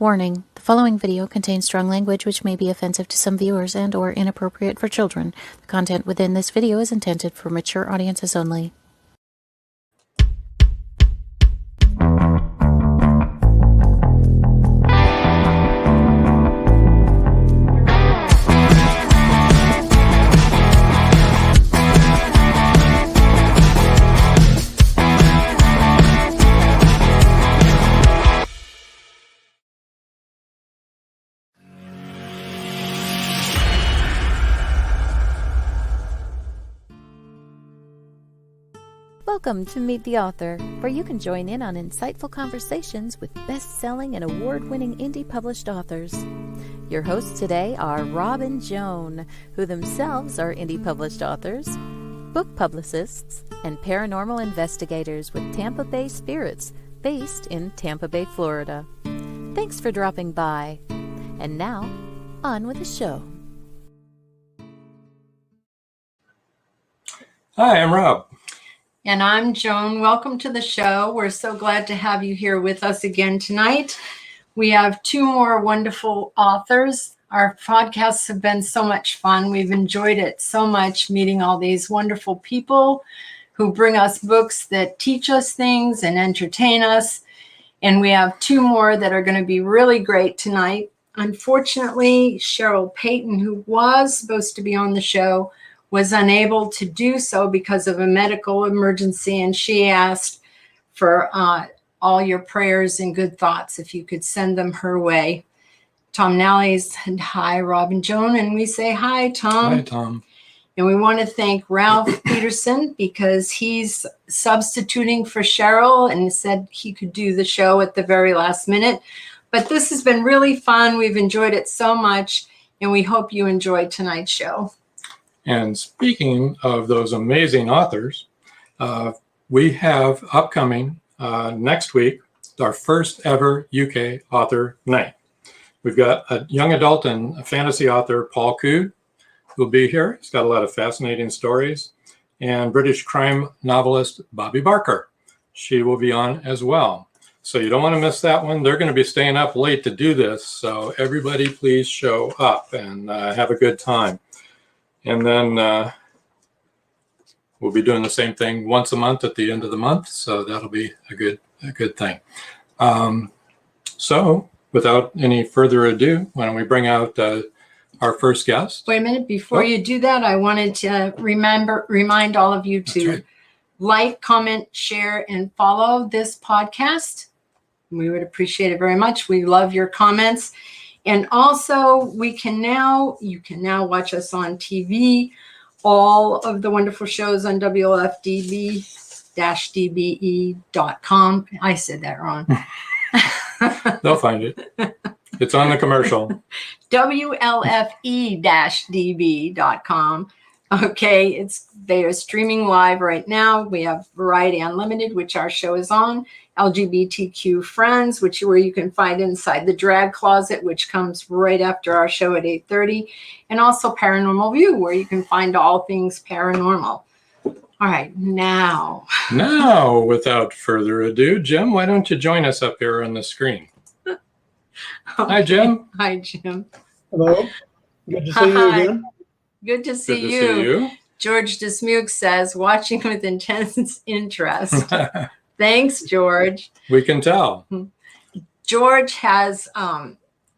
Warning, the following video contains strong language which may be offensive to some viewers and/or inappropriate for children. The content within this video is intended for mature audiences only. Welcome to Meet the Author, where you can join in on insightful conversations with best-selling and award-winning indie published authors. Your hosts today are Rob and Joan, who themselves are indie published authors, book publicists, and paranormal investigators with Tampa Bay Spirits, based in Tampa Bay, Florida. Thanks for dropping by. And now, on with the show. Hi, I'm Rob. And I'm Joan. Welcome to the show. We're so glad to have you here with us again tonight. We have two more wonderful authors. Our podcasts have been so much fun. We've enjoyed it so much, meeting all these wonderful people who bring us books that teach us things and entertain us. And we have two more that are going to be really great tonight. Unfortunately, Cheryl Payton, who was supposed to be on the show, was unable to do so because of a medical emergency, and she asked for all your prayers and good thoughts if you could send them her way. Tom Nally said hi, Rob and Joan, and we say hi, Tom. Hi, Tom. And we want to thank Ralph Peterson because he's substituting for Cheryl and said he could do the show at the very last minute. But this has been really fun. We've enjoyed it so much, and we hope you enjoyed tonight's show. And speaking of those amazing authors, we have upcoming next week our first ever UK author night. We've got a young adult and a fantasy author, Paul Coode, who will be here. He's got a lot of fascinating stories. And British crime novelist Bobby Barker. She will be on as well. So you don't want to miss that one. They're going to be staying up late to do this. So everybody please show up and have a good time. And then we'll be doing the same thing once a month at the end of the month. So that'll be a good thing. So without any further ado, why don't we bring out our first guest? Wait a minute. Before you do that, I wanted to remind all of you to like, comment, share, and follow this podcast. We would appreciate it very much. We love your comments. And also, you can now watch us on TV, all of the wonderful shows on WLFDB-DBE.com. I said that wrong. They'll find it. It's on the commercial. WLFE-DB.com. Okay, they are streaming live right now. We have Variety Unlimited, which our show is on. LGBTQ Friends, where you can find Inside the Drag Closet, which comes right after our show at 8:30. And also Paranormal View, where you can find all things paranormal. All right, now, without further ado, Jim, why don't you join us up here on the screen? Okay. Hi, Jim. Hi, Jim. Hello. Good to see you again. Good to see you. George Dismuke says, watching with intense interest. Thanks, George. We can tell. George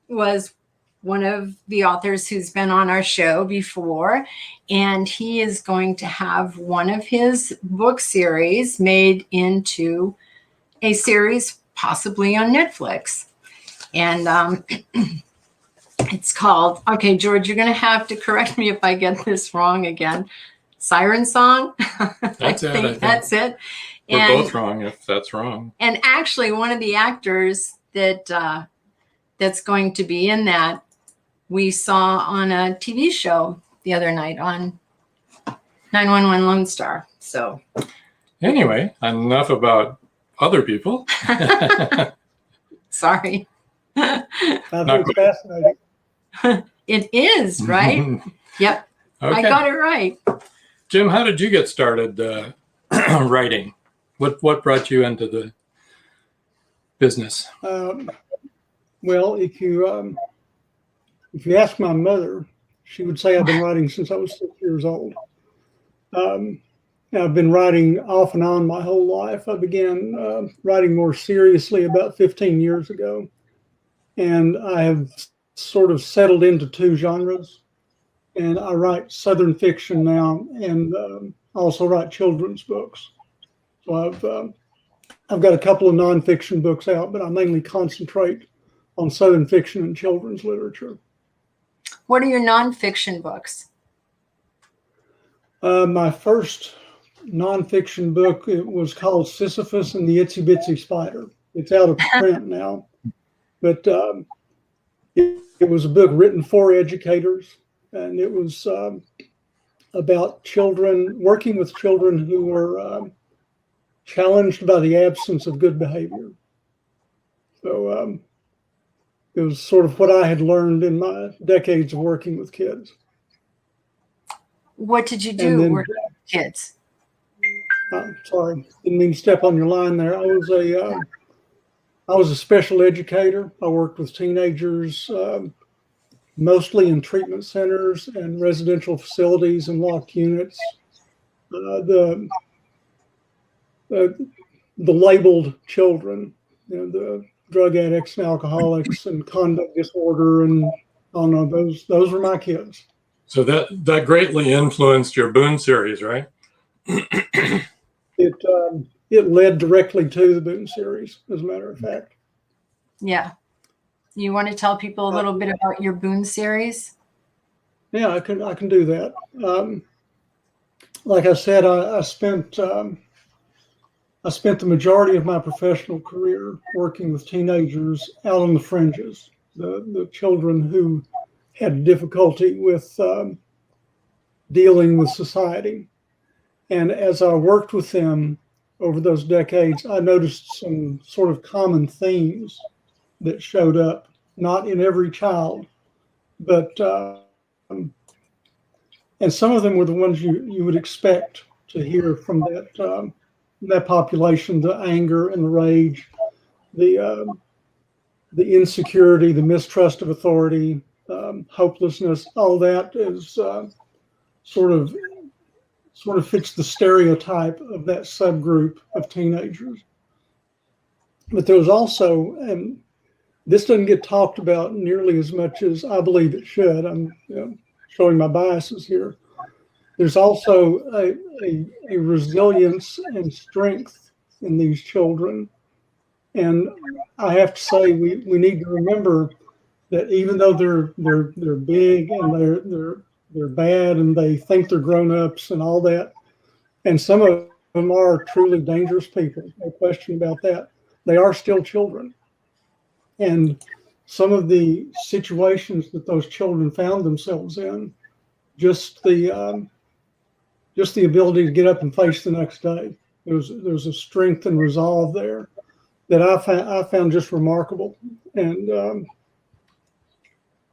was one of the authors who's been on our show before, and he is going to have one of his book series made into a series possibly on Netflix. And it's called, okay, George, you're going to have to correct me if I get this wrong again. Siren Song? I think that's it. We're both wrong if that's wrong. And actually, one of the actors that's going to be in that, we saw on a TV show the other night on 911 Lone Star. So anyway, enough about other people. Sorry. Sounds fascinating. It is, right? Yep. Okay. I got it right. Jim, how did you get started writing? What brought you into the business? Well, if you ask my mother, she would say I've been writing since I was 6 years old. I've been writing off and on my whole life. I began writing more seriously about 15 years ago, and I have sort of settled into two genres. And I write Southern fiction now, and also write children's books. So I've got a couple of nonfiction books out, but I mainly concentrate on Southern fiction and children's literature. What are your nonfiction books? My first nonfiction book, it was called Sisyphus and the Itsy Bitsy Spider. It's out of print now, but it was a book written for educators, and it was about children, working with children who were challenged by the absence of good behavior. So it was sort of what I had learned in my decades of working with kids. What did you do working with kids? Sorry, didn't mean to step on your line there. I was a special educator. I worked with teenagers, mostly in treatment centers and residential facilities and locked units. The labeled children, the drug addicts and alcoholics and conduct disorder, and those were my kids. So that greatly influenced your Boone series, right? It led directly to the Boone series, as a matter of fact. Yeah. You want to tell people a little bit about your Boone series? Yeah, I can do that. Like I said, I spent the majority of my professional career working with teenagers out on the fringes, the children who had difficulty with dealing with society. And as I worked with them over those decades, I noticed some sort of common themes that showed up, not in every child, but and some of them were the ones you would expect to hear from that population: the anger and the rage, the insecurity, the mistrust of authority, hopelessness. All that is sort of fits the stereotype of that subgroup of teenagers. But there was also, and this doesn't get talked about nearly as much as I believe it should. I'm showing my biases here. There's also a resilience and strength in these children. And I have to say, we need to remember that even though they're big and they're bad and they think they're grown-ups and all that, and some of them are truly dangerous people, no question about that, they are still children. And some of the situations that those children found themselves in, just the ability to get up and face the next day, there's a strength and resolve there that I found just remarkable. And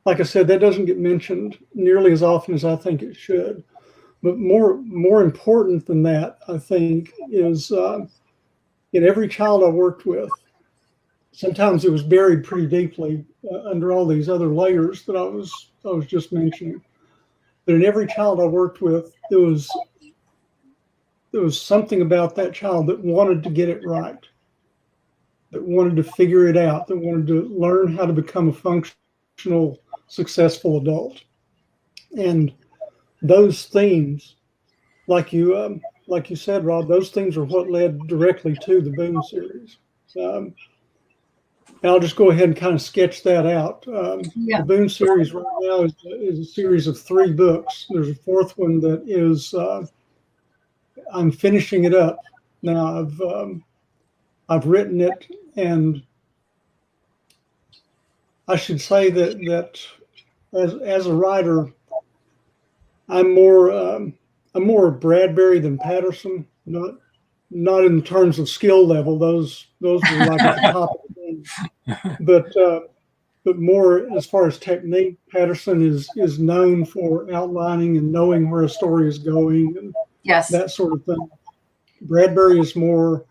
like I said, that doesn't get mentioned nearly as often as I think it should. But more important than that, I think, is in every child I worked with, sometimes it was buried pretty deeply under all these other layers that I was just mentioning. But in every child I worked with, there was something about that child that wanted to get it right, that wanted to figure it out, that wanted to learn how to become a functional, successful adult. And those themes, like you said, Rob, those things are what led directly to the Boone series. And I'll just go ahead and kind of sketch that out. The Boone series right now is a series of 3 books. There's a 4th one that is, I'm finishing it up now. I've written it, and I should say that as a writer, I'm more Bradbury than Patterson. Not in terms of skill level; those were like at the top of the game. But more as far as technique, Patterson is known for outlining and knowing where a story is going, and that sort of thing. Bradbury is more.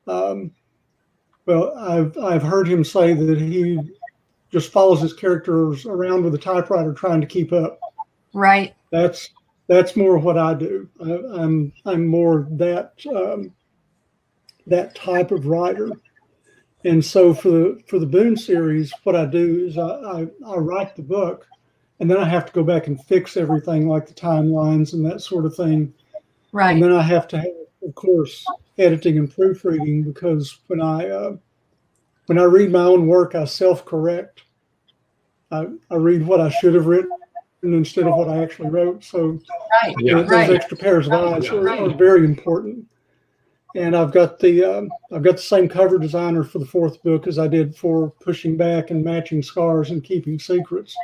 Well, I've heard him say that just follows his characters around with a typewriter trying to keep up. Right. That's more what I do. I'm more that that type of writer. And so for the Boone series, what I do is I write the book, and then I have to go back and fix everything, like the timelines and that sort of thing. Right. And then I have to have, of course, editing and proofreading, because when I read my own work, I self-correct. I read what I should have written instead of what I actually wrote. So right. Yeah. those extra pairs of eyes are very important. And I've got the same cover designer for the fourth book as I did for Pushing Back and Matching Scars and Keeping Secrets.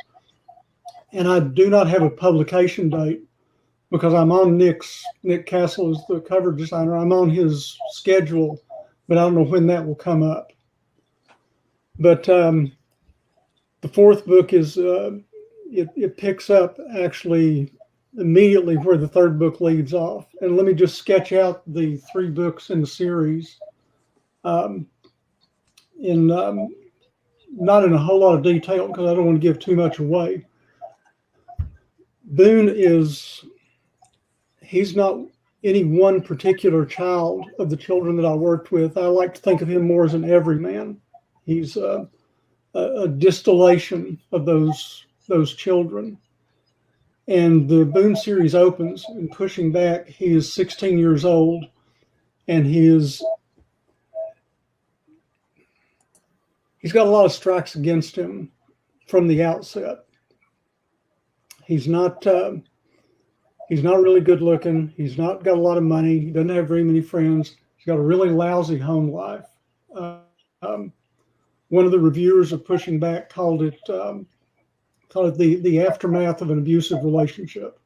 And I do not have a publication date, because I'm on Nick Castle is the cover designer. I'm on his schedule, but I don't know when that will come up. But the fourth book is it picks up actually immediately where the third book leaves off. And let me just sketch out the 3 books in the series not in a whole lot of detail, because I don't want to give too much away. Boone he's not any one particular child of the children that I worked with. I like to think of him more as an everyman. He's a distillation of those children. And the Boone series opens in Pushing Back. He is 16 years old, and he's got a lot of strikes against him from the outset. He's not really good looking. He's not got a lot of money. He doesn't have very many friends. He's got a really lousy home life. One of the reviewers of Pushing Back called it the aftermath of an abusive relationship.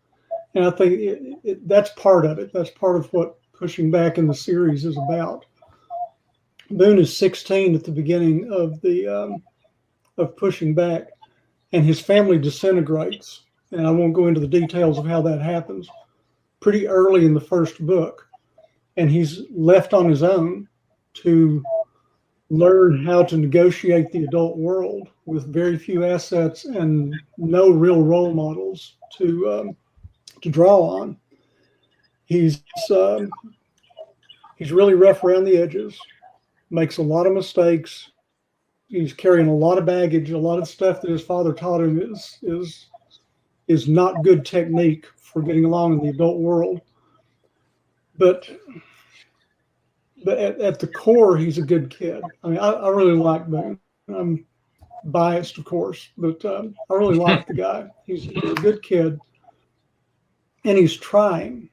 And I think that's part of it. That's part of what Pushing Back in the series is about. Boone is 16 at the beginning of Pushing Back, and his family disintegrates. And I won't go into the details of how that happens, pretty early in the first book. And he's left on his own to learn how to negotiate the adult world with very few assets and no real role models to draw on. He's really rough around the edges, makes a lot of mistakes. He's carrying a lot of baggage. A lot of stuff that his father taught him is not good technique for getting along in the adult world. But at the core, he's a good kid. I mean, I really like Boone. I'm biased, of course, but I really like the guy. He's a good kid, and he's trying.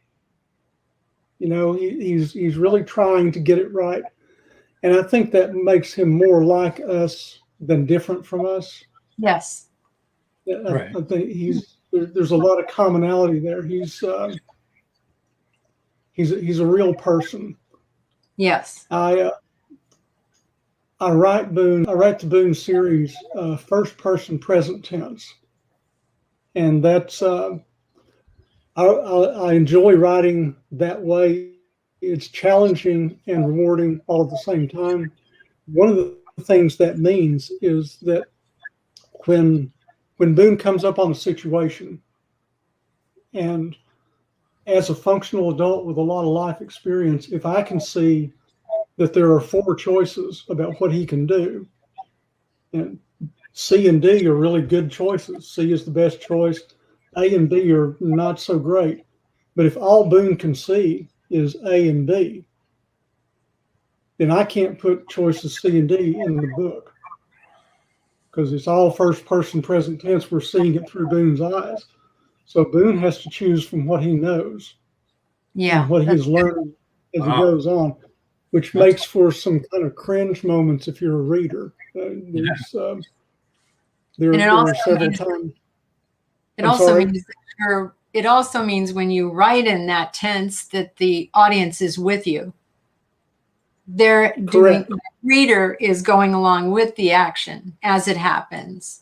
You know, he's really trying to get it right, and I think that makes him more like us than different from us. Yes. I think there's a lot of commonality there. He's a real person. Yes. I write the Boone series first person present tense, and that's I enjoy writing that way. It's challenging and rewarding all at the same time. One of the things that means is that when Boone comes up on a situation, and as a functional adult with a lot of life experience, if I can see that there are 4 choices about what he can do, and C and D are really good choices. C is the best choice. A and B are not so great. But if all Boone can see is A and B, then I can't put choices C and D in the book, because it's all first person present tense. We're seeing it through Boone's eyes. So Boone has to choose from what he knows, and what he's learned as he goes on, which makes for some kind of cringe moments if you're a reader. There are several times. It also means when you write in that tense that the audience is with you. The reader is going along with the action as it happens.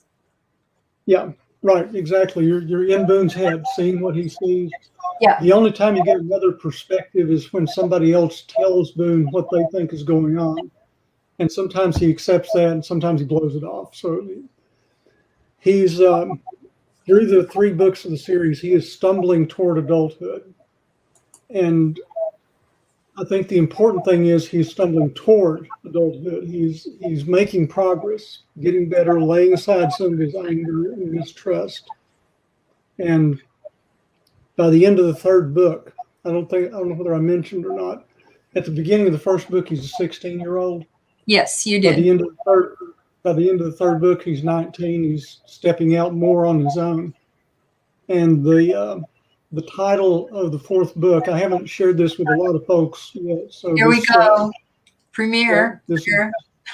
Yeah. Right, exactly. You're in Boone's head, seeing what he sees. Yeah. The only time you get another perspective is when somebody else tells Boone what they think is going on, and sometimes he accepts that, and sometimes he blows it off. So He's through the 3 books of the series, he is stumbling toward adulthood. And I think the important thing is he's stumbling toward adulthood. He's making progress, getting better, laying aside some of his anger and mistrust. And by the end of the 3rd book, I don't know whether I mentioned or not, at the beginning of the 1st book, he's a 16-year-old. Yes, you By did. the end of the 3rd book, he's 19. He's stepping out more on his own. And the title of the 4th book, I haven't shared this with a lot of folks yet. So Here we go. Premiere. This is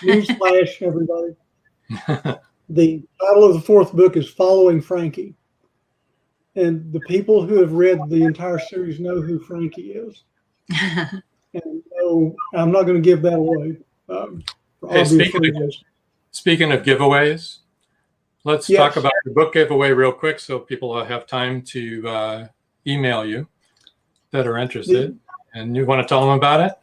newsflash, everybody. The title of the 4th book is Following Frankie. And the people who have read the entire series know who Frankie is. And so I'm not going to give that away. Hey, speaking of giveaways, let's talk about the book giveaway real quick so people will have time to email you that are interested. And you want to tell them about it?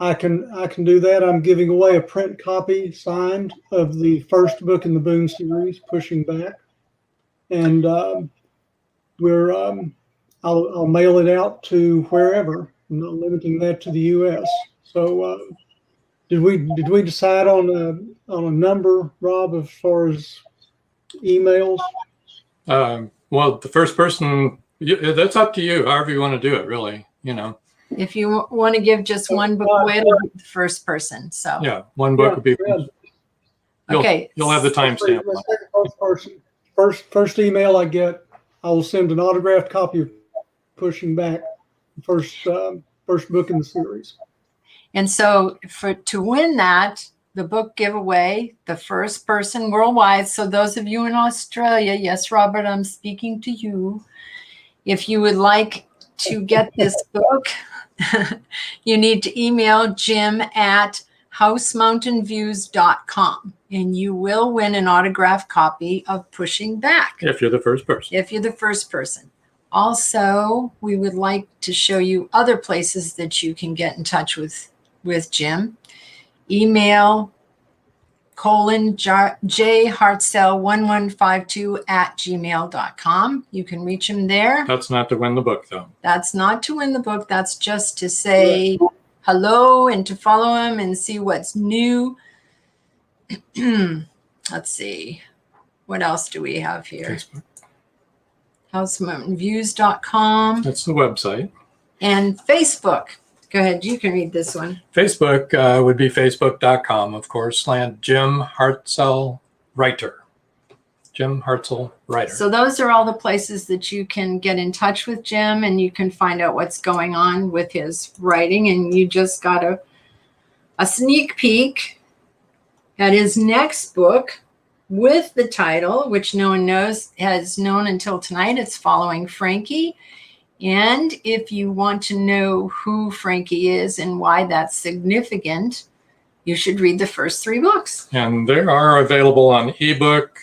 I can do that. I'm giving away a print copy signed of the 1st book in the Boone series, Pushing Back. And I'll mail it out to wherever. I'm not limiting that to the U.S. So did we decide on a number, Rob, as far as emails? Well, the first person, that's up to you. However you want to do it, really. If you want to give just one book away, it'll be the first person. So yeah, one book would be. Okay. You'll have the timestamp. First email I get, I will send an autographed copy of Pushing Back, first book in the series. And so to win that, the book giveaway, the first person worldwide. So those of you in Australia, yes, Robert, I'm speaking to you. If you would like to get this book, you need to email Jim at housemountainviews.com and you will win an autographed copy of Pushing Back. If you're the first person. If you're the first person. Also, we would like to show you other places that you can get in touch with Jim. Email jhartsell1152@gmail.com. You can reach him there. That's not to win the book, though. That's not to win the book. That's just to say hello and to follow him and see what's new. Let's see. What else do we have here? Facebook. HouseMountainViews.com. That's the website. And Facebook. Go ahead. You can read this one. Facebook would be facebook.com, of course, /Jim Hartsell Writer. Jim Hartsell Writer. So those are all the places that you can get in touch with Jim and you can find out what's going on with his writing. And you just got a sneak peek at his next book with the title, which no one has known until tonight. It's Following Frankie. And if you want to know who Frankie is and why that's significant, you should read the first 3 books. And they are available on ebook,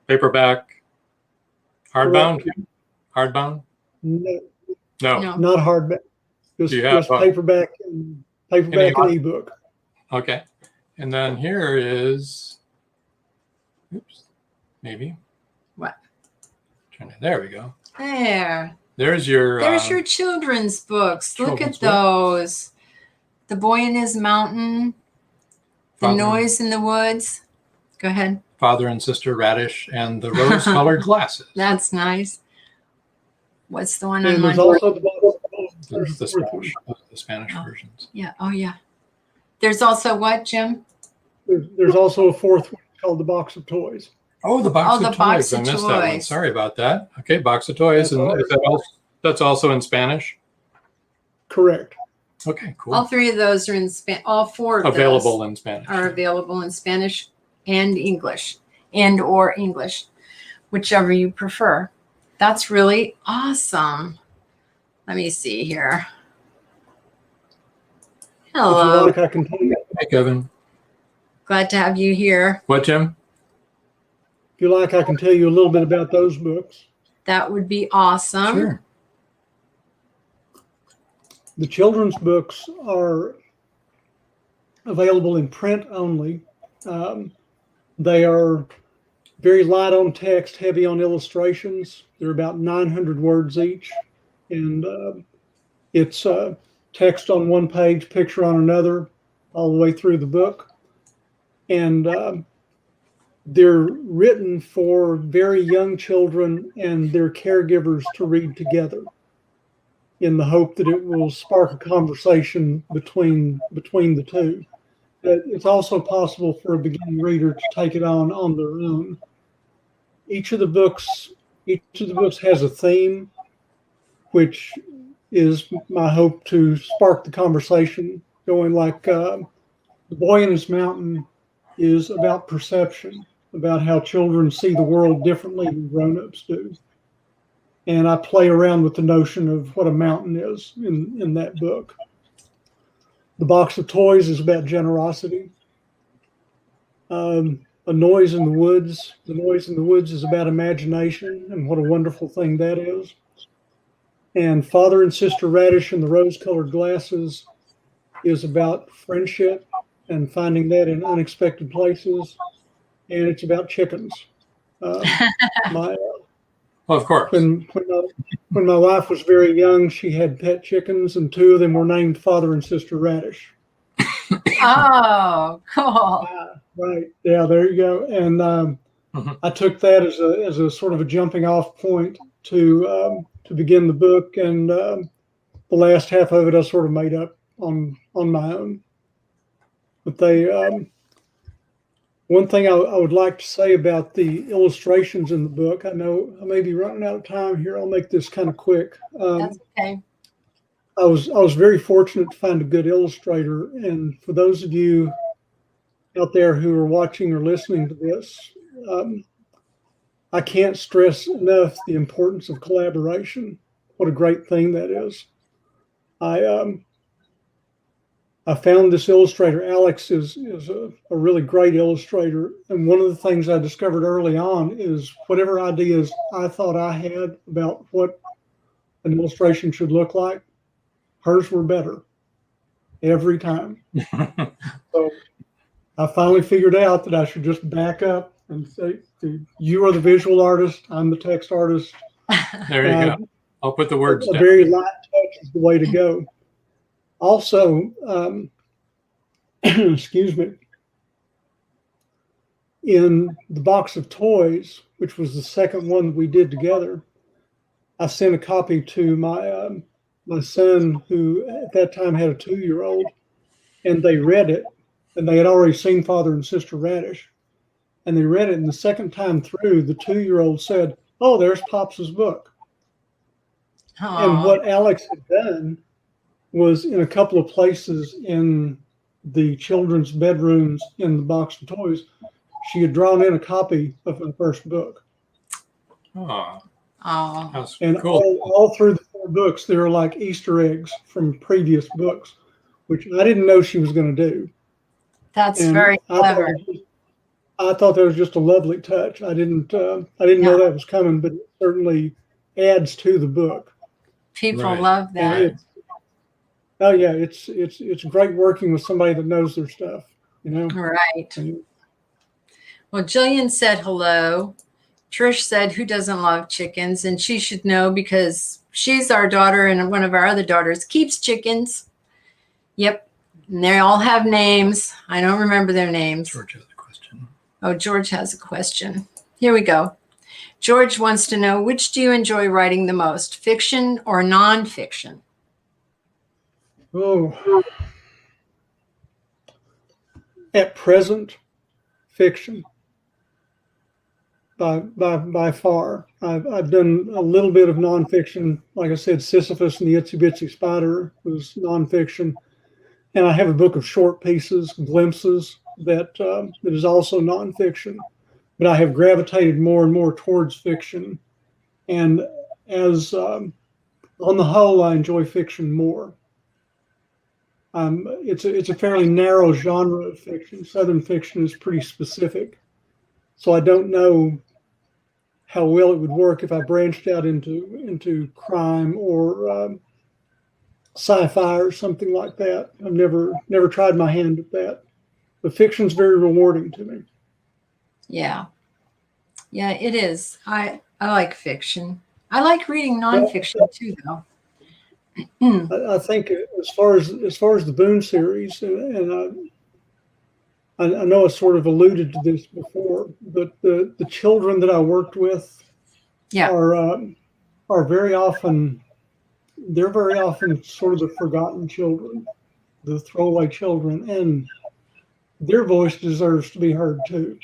paperback, hardbound. Hardbound? No. No. Not hardback. Just paperback and ebook. Okay. And then here is, oops, maybe. What? There we go. There's your children's books. Look at those. The Boy in His Mountain. The Noise in the Woods. Go ahead. Father and Sister Radish and the Rose-Colored Glasses. That's nice. What's the one and on there's my also the Spanish versions. Yeah. Oh, yeah. There's also what, Jim? There's also a 4th one called The Box of Toys. Oh, the box of toys. I missed that one. Sorry about that. Okay, Box of Toys. And that's also in Spanish? Correct. Okay, cool. All 3 of those are in Spanish. All 4 of available those in Spanish. Are available in Spanish and English, or English, whichever you prefer. That's really awesome. Let me see here. Hello. If you like, I can tell you. Hey, Kevin. Glad to have you here. What, Jim? If you like, I can tell you a little bit about those books. That would be awesome. Sure. The children's books are available in print only. They are very light on text, heavy on illustrations. They're about 900 words each. And it's text on one page, picture on another, all the way through the book. And they're written for very young children and their caregivers to read together, in the hope that it will spark a conversation between the two. But it's also possible for a beginning reader to take it on their own. Each of the books has a theme, which is my hope to spark the conversation going. Like The Boy in His Mountain is about perception, about how children see the world differently than grown-ups do. And I play around with the notion of what a mountain is in that book. The Box of Toys is about generosity. A Noise in the Woods. The Noise in the Woods is about imagination and what a wonderful thing that is. And Father and Sister Radish and the Rose-Colored Glasses is about friendship and finding that in unexpected places. And it's about chickens. Well, of course. When my wife was very young, she had pet chickens, and two of them were named Father and Sister Radish. Oh, cool. Right. Yeah, there you go. And I took that as a sort of a jumping off point to begin the book. And the last half of it I sort of made up on my own. But one thing I would like to say about the illustrations in the book, I know I may be running out of time here. I'll make this kind of quick. That's okay. I was very fortunate to find a good illustrator. And for those of you out there who are watching or listening to this, I can't stress enough the importance of collaboration. What a great thing that is. I found this illustrator. Alex is a really great illustrator. And one of the things I discovered early on is whatever ideas I thought I had about what an illustration should look like, hers were better every time. So I finally figured out that I should just back up and say, you are the visual artist, I'm the text artist. There you go. I'll put the words down. A very light touch is the way to go. Also, excuse me, in The Box of Toys, which was the second one we did together, I sent a copy to my son, who at that time had a 2-year-old, and they read it, and they had already seen Father and Sister Radish, and they read it, and the second time through, the 2-year-old said, "Oh, there's Pops's book." Aww. And what Alex had done was, in a couple of places in the children's bedrooms in The Box of Toys, she had drawn in a copy of my first book. Oh, Oh, and cool. all through the 4 books, there are like Easter eggs from previous books, which I didn't know she was going to do. that's And very clever. I thought that was just a lovely touch. I didn't know that was coming, but it certainly adds to the book. People Right. love that. And it's great working with somebody that knows their stuff, you know. Right. Well, Jillian said hello. Trish said, who doesn't love chickens? And she should know because she's our daughter, and one of our other daughters keeps chickens. Yep. And they all have names. I don't remember their names. George has a question. Oh, George has a question. Here we go. George wants to know, which do you enjoy writing the most, fiction or nonfiction? Oh, at present, fiction. By far. I've done a little bit of nonfiction. Like I said, Sisyphus and the Itsy Bitsy Spider was nonfiction. And I have a book of short pieces, glimpses, that is also nonfiction. But I have gravitated more and more towards fiction. And as on the whole, I enjoy fiction more. It's a fairly narrow genre of fiction. Southern fiction is pretty specific. So I don't know how well it would work if I branched out into crime or sci-fi or something like that. I've never tried my hand at that. But fiction's very rewarding to me. Yeah. Yeah, it is. I like fiction. I like reading nonfiction too, though. I think as far as the Boone series, and I know I sort of alluded to this before, but the children that I worked with Yeah. are very often, they're very often sort of the forgotten children, the throwaway children, and their voice deserves to be heard too.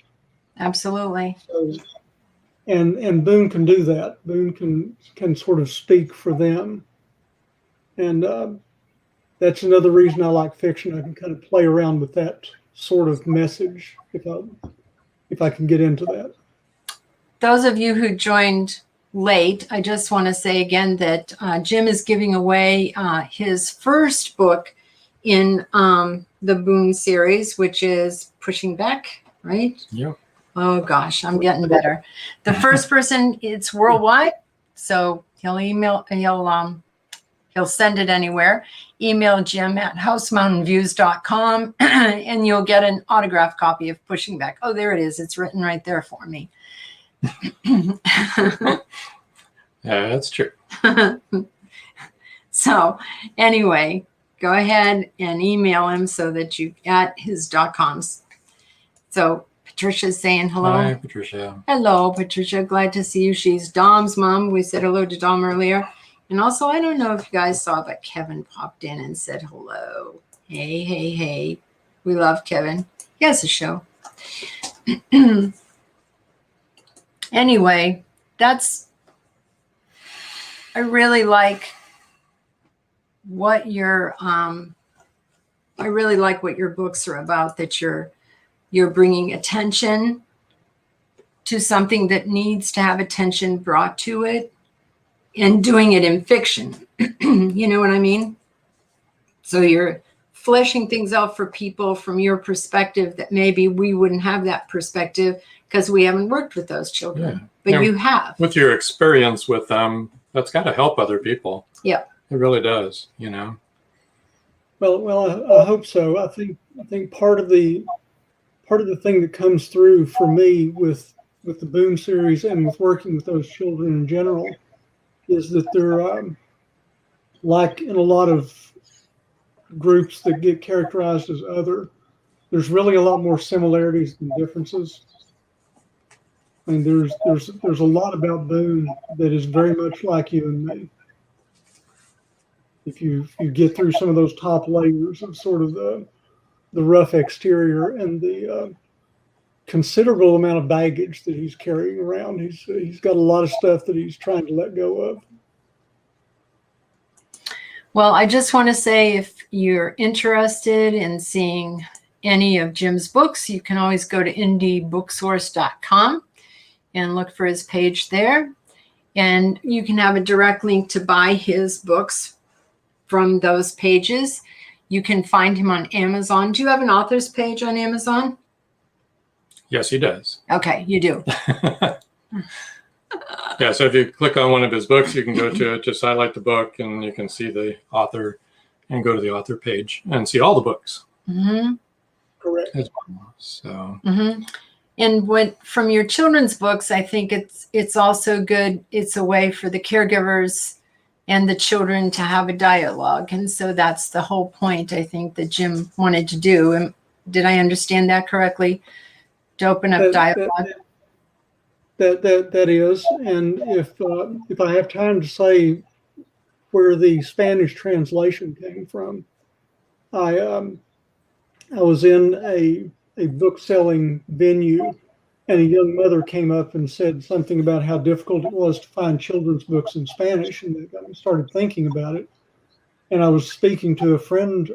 Absolutely. So, and Boone can do that. Boone can sort of speak for them, and that's another reason I like fiction. I can kind of play around with that sort of message if I can get into that. Those of you who joined late, I just want to say again that Jim is giving away his first book in the Boone series, which is Pushing Back, right? Yeah. Oh gosh, I'm getting better. The first person, it's worldwide, so he'll send it anywhere. Email Jim at housemountainviews.com and you'll get an autographed copy of Pushing Back. Oh, there it is. It's written right there for me. Yeah, that's true. So anyway, go ahead and email him so that you at his .coms. So Patricia's saying hello. Hi, Patricia. Hello, Patricia. Glad to see you. She's Dom's mom. We said hello to Dom earlier. And also, I don't know if you guys saw, but Kevin popped in and said hello. Hey, hey, hey. We love Kevin. He has a show. Anyway, I really like what your books are about, that you're bringing attention to something that needs to have attention brought to it and doing it in fiction. You know what I mean? So you're fleshing things out for people from your perspective that maybe we wouldn't have that perspective because we haven't worked with those children. Yeah. But Yeah. you have. With your experience with them, that's got to help other people. Yeah. It really does, you know. Well, I hope so. I think part of the thing that comes through for me with the Boone series and with working with those children in general is that they're like in a lot of groups that get characterized as other, there's really a lot more similarities than differences. I mean, there's a lot about Boone that is very much like you and me. If you get through some of those top layers of sort of the rough exterior and the considerable amount of baggage that he's carrying around, he's got a lot of stuff that he's trying to let go of. Well, I just want to say, if you're interested in seeing any of Jim's books, you can always go to indiebooksource.com and look for his page there. And you can have a direct link to buy his books from those pages. You can find him on Amazon. Do you have an author's page on Amazon? Yes, he does. Okay, you do. Yeah, so if you click on one of his books, you can go to it, just highlight the book, and you can see the author and go to the author page and see all the books. Mm-hmm. Correct. As well. So. Mm-hmm. And from your children's books, I think it's also good. It's a way for the caregivers and the children to have a dialogue. And so that's the whole point, I think, that Jim wanted to do. And did I understand that correctly? To open up dialogue? That is. And if I have time to say where the Spanish translation came from, I was in a book selling venue, and a young mother came up and said something about how difficult it was to find children's books in Spanish, and I started thinking about it. And I was speaking to a friend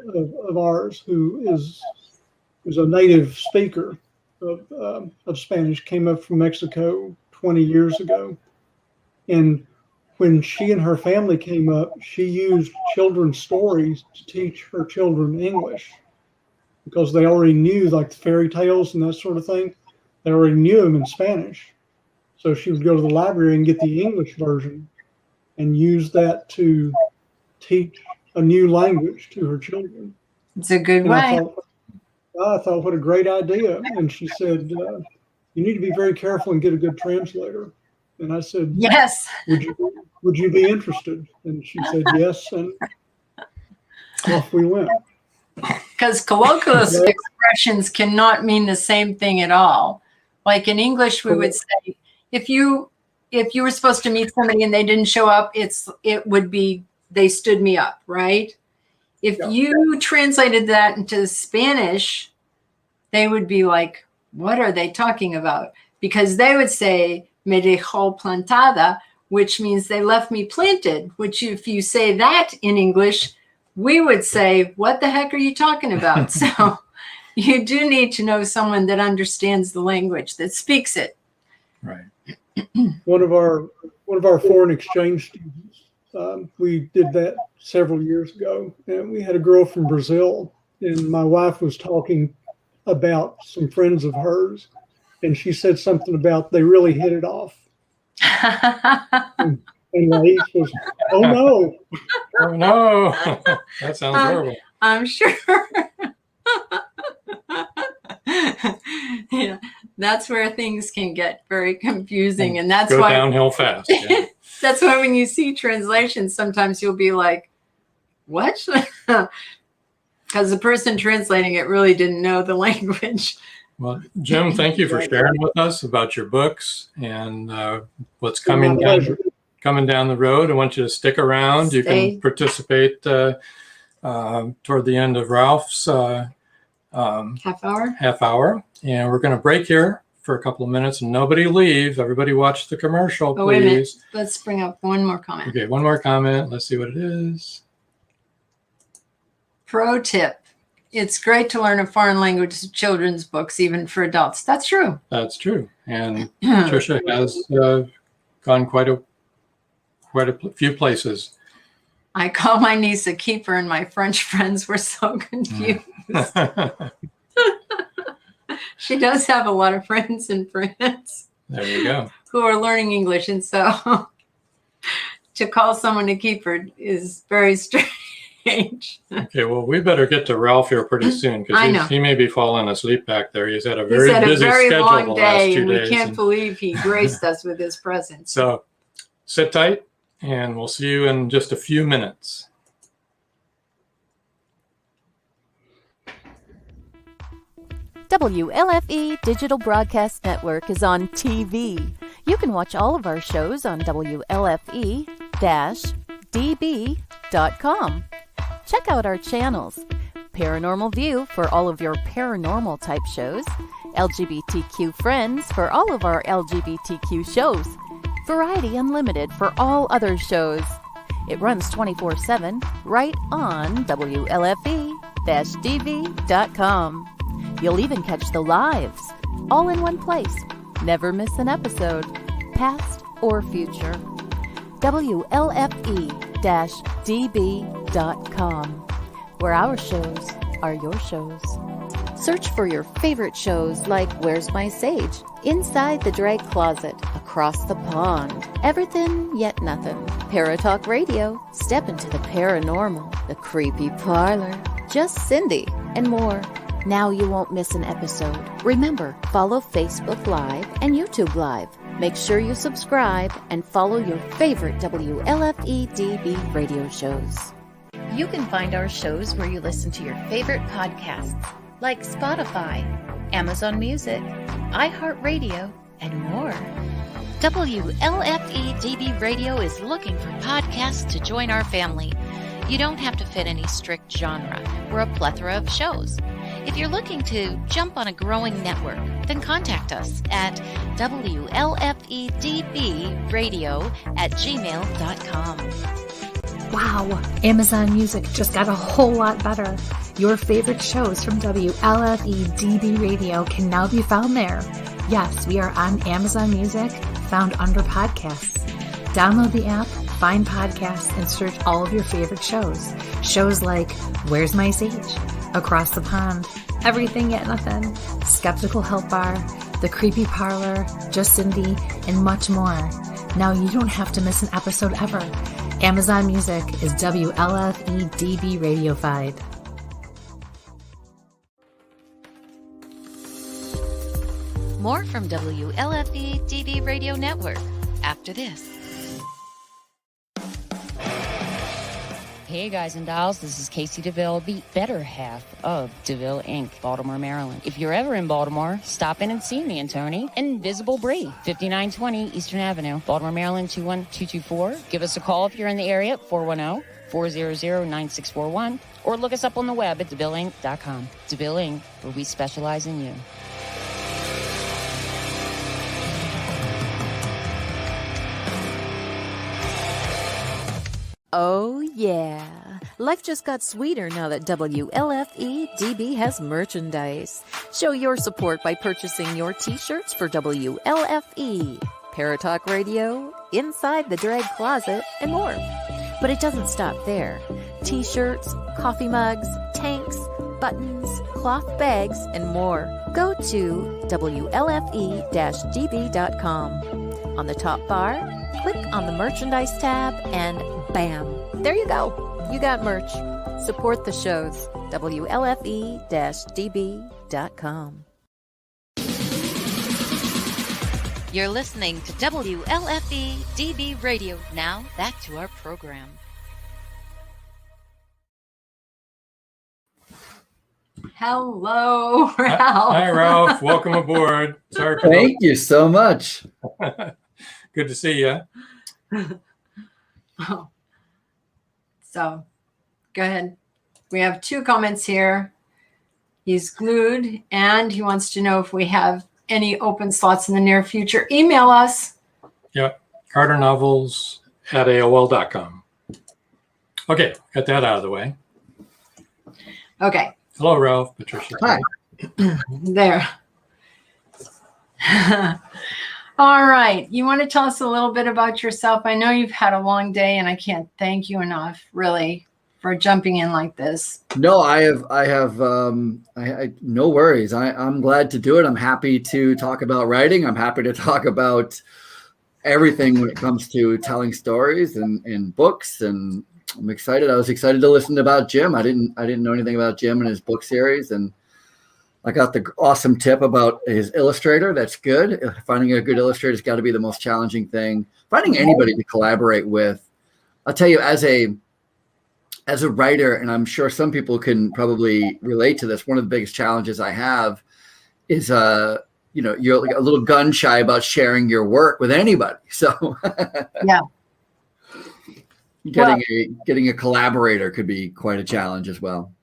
of ours who is a native speaker of Spanish, came up from Mexico 20 years ago. And when she and her family came up, she used children's stories to teach her children English, because they already knew, like, the fairy tales and that sort of thing. They already knew them in Spanish. So she would go to the library and get the English version and use that to teach a new language to her children. It's a good And way. I thought, what a great idea. And she said, you need to be very careful and get a good translator. And I said, Yes. Would you be interested? And she said yes, and off we went. Because colloquial expressions cannot mean the same thing at all. Like in English, we would say, if you were supposed to meet somebody and they didn't show up, it would be, they stood me up, right? If you translated that into Spanish, they would be like, what are they talking about? Because they would say, me dejó plantada, which means they left me planted, which if you say that in English, we would say, what the heck are you talking about? So you do need to know someone that understands the language, that speaks it. Right. One of our foreign exchange students, we did that several years ago, and we had a girl from Brazil, and my wife was talking about some friends of hers, and she said something about they really hit it off. and Laís was, oh no. Oh no. That sounds horrible. I'm sure. Yeah, that's where things can get very confusing, and that's Go why downhill fast. Yeah. That's why when you see translations, sometimes you'll be like, what? Because the person translating it really didn't know the language. Well, Jim, thank you for sharing with us about your books and what's coming down the road. I want you to stick around. You can participate toward the end of Ralph's half hour. And we're going to break here for a couple of minutes, and nobody leave. Everybody watch the commercial, please. Wait a minute. Let's bring up one more comment. Okay, one more comment. Let's see what it is. Pro tip. It's great to learn a foreign language children's books, even for adults. That's true. That's true. And Tricia has gone quite a few places. I call my niece a keeper, and my French friends were so confused. She does have a lot of friends in France. There you go. Who are learning English, and so to call someone a keeper is very strange. Okay, well, we better get to Ralph here pretty soon, because he may be falling asleep back there. He's had a very busy schedule long the last day, 2 and days. We can't believe he graced us with his presence. So sit tight, and we'll see you in just a few minutes. WLFE Digital Broadcast Network is on TV. You can watch all of our shows on WLFE-DB.com. Check out our channels: Paranormal View for all of your paranormal type shows, LGBTQ Friends for all of our LGBTQ shows, Variety Unlimited for all other shows. It runs 24/7 right on WLFE-DB.com. You'll even catch the lives, all in one place. Never miss an episode, past or future. WLFE-DB.com, where our shows are your shows. Search for your favorite shows like Where's My Sage, Inside the Drag Closet, Across the Pond, Everything Yet Nothing, Paratalk Radio, Step into the Paranormal, The Creepy Parlor, Just Cindy, and more. Now you won't miss an episode. Remember, follow Facebook Live and YouTube Live. Make sure you subscribe and follow your favorite WLFE-DB radio shows. You can find our shows where you listen to your favorite podcasts, like Spotify, Amazon Music, iHeartRadio, and more. WLFE-DB Radio is looking for podcasts to join our family. You don't have to fit any strict genre. We're a plethora of shows. If you're looking to jump on a growing network, then contact us at WLFEDBradio@gmail.com. Wow, Amazon Music just got a whole lot better. Your favorite shows from WLFE-DB Radio can now be found there. Yes, we are on Amazon Music, found under podcasts. Download the app, find podcasts, and search all of your favorite shows. Shows like Where's My Sage, Across the Pond, Everything Yet Nothing, Skeptical Help Bar, The Creepy Parlor, Just Cindy, and much more. Now you don't have to miss an episode ever. Amazon Music is WLFE-DB Radiofied. More from WLFE DB Radio Network after this. Hey guys and dolls, this is Casey DeVille, the better half of DeVille Inc., Baltimore, Maryland. If you're ever in Baltimore, stop in and see me and Tony. Invisible Bree, 5920 Eastern Avenue, Baltimore, Maryland, 21224. Give us a call if you're in the area at 410-400-9641, or look us up on the web at DeVilleInc.com. DeVille Inc., where we specialize in you. Oh, yeah. Life just got sweeter now that WLFE DB has merchandise. Show your support by purchasing your t-shirts for WLFE, Paratalk Radio, Inside the Drag Closet, and more. But it doesn't stop there. T-shirts, coffee mugs, tanks, buttons, cloth bags, and more. Go to WLFE-DB.com. On the top bar, click on the merchandise tab and bam, there you go. You got merch. Support the shows. WLFE-DB.com. You're listening to WLFE DB Radio. Now back to our program. Hello, Ralph. Hi, Ralph. Welcome aboard. Sorry for Thank you so much. Good to see you. Oh. So, go ahead. We have 2 comments here. He's glued, and he wants to know if we have any open slots in the near future. Email us. Yep. CarterNovels@AOL.com. Okay, got that out of the way. Okay. Hello, Ralph. Patricia. Hi. There. All right. You want to tell us a little bit about yourself? I know you've had a long day, and I can't thank you enough, really, for jumping in like this. No, I have no worries. I'm glad to do it. I'm happy to talk about writing. I'm happy to talk about everything when it comes to telling stories and books. And I'm excited. I was excited to listen about Jim. I didn't know anything about Jim and his book series, and I got the awesome tip about his illustrator. That's good. Finding a good illustrator has got to be the most challenging thing. Finding anybody to collaborate with. I'll tell you, as a writer, and I'm sure some people can probably relate to this, one of the biggest challenges I have is, you're like a little gun shy about sharing your work with anybody. So Yeah. Getting a collaborator could be quite a challenge as well.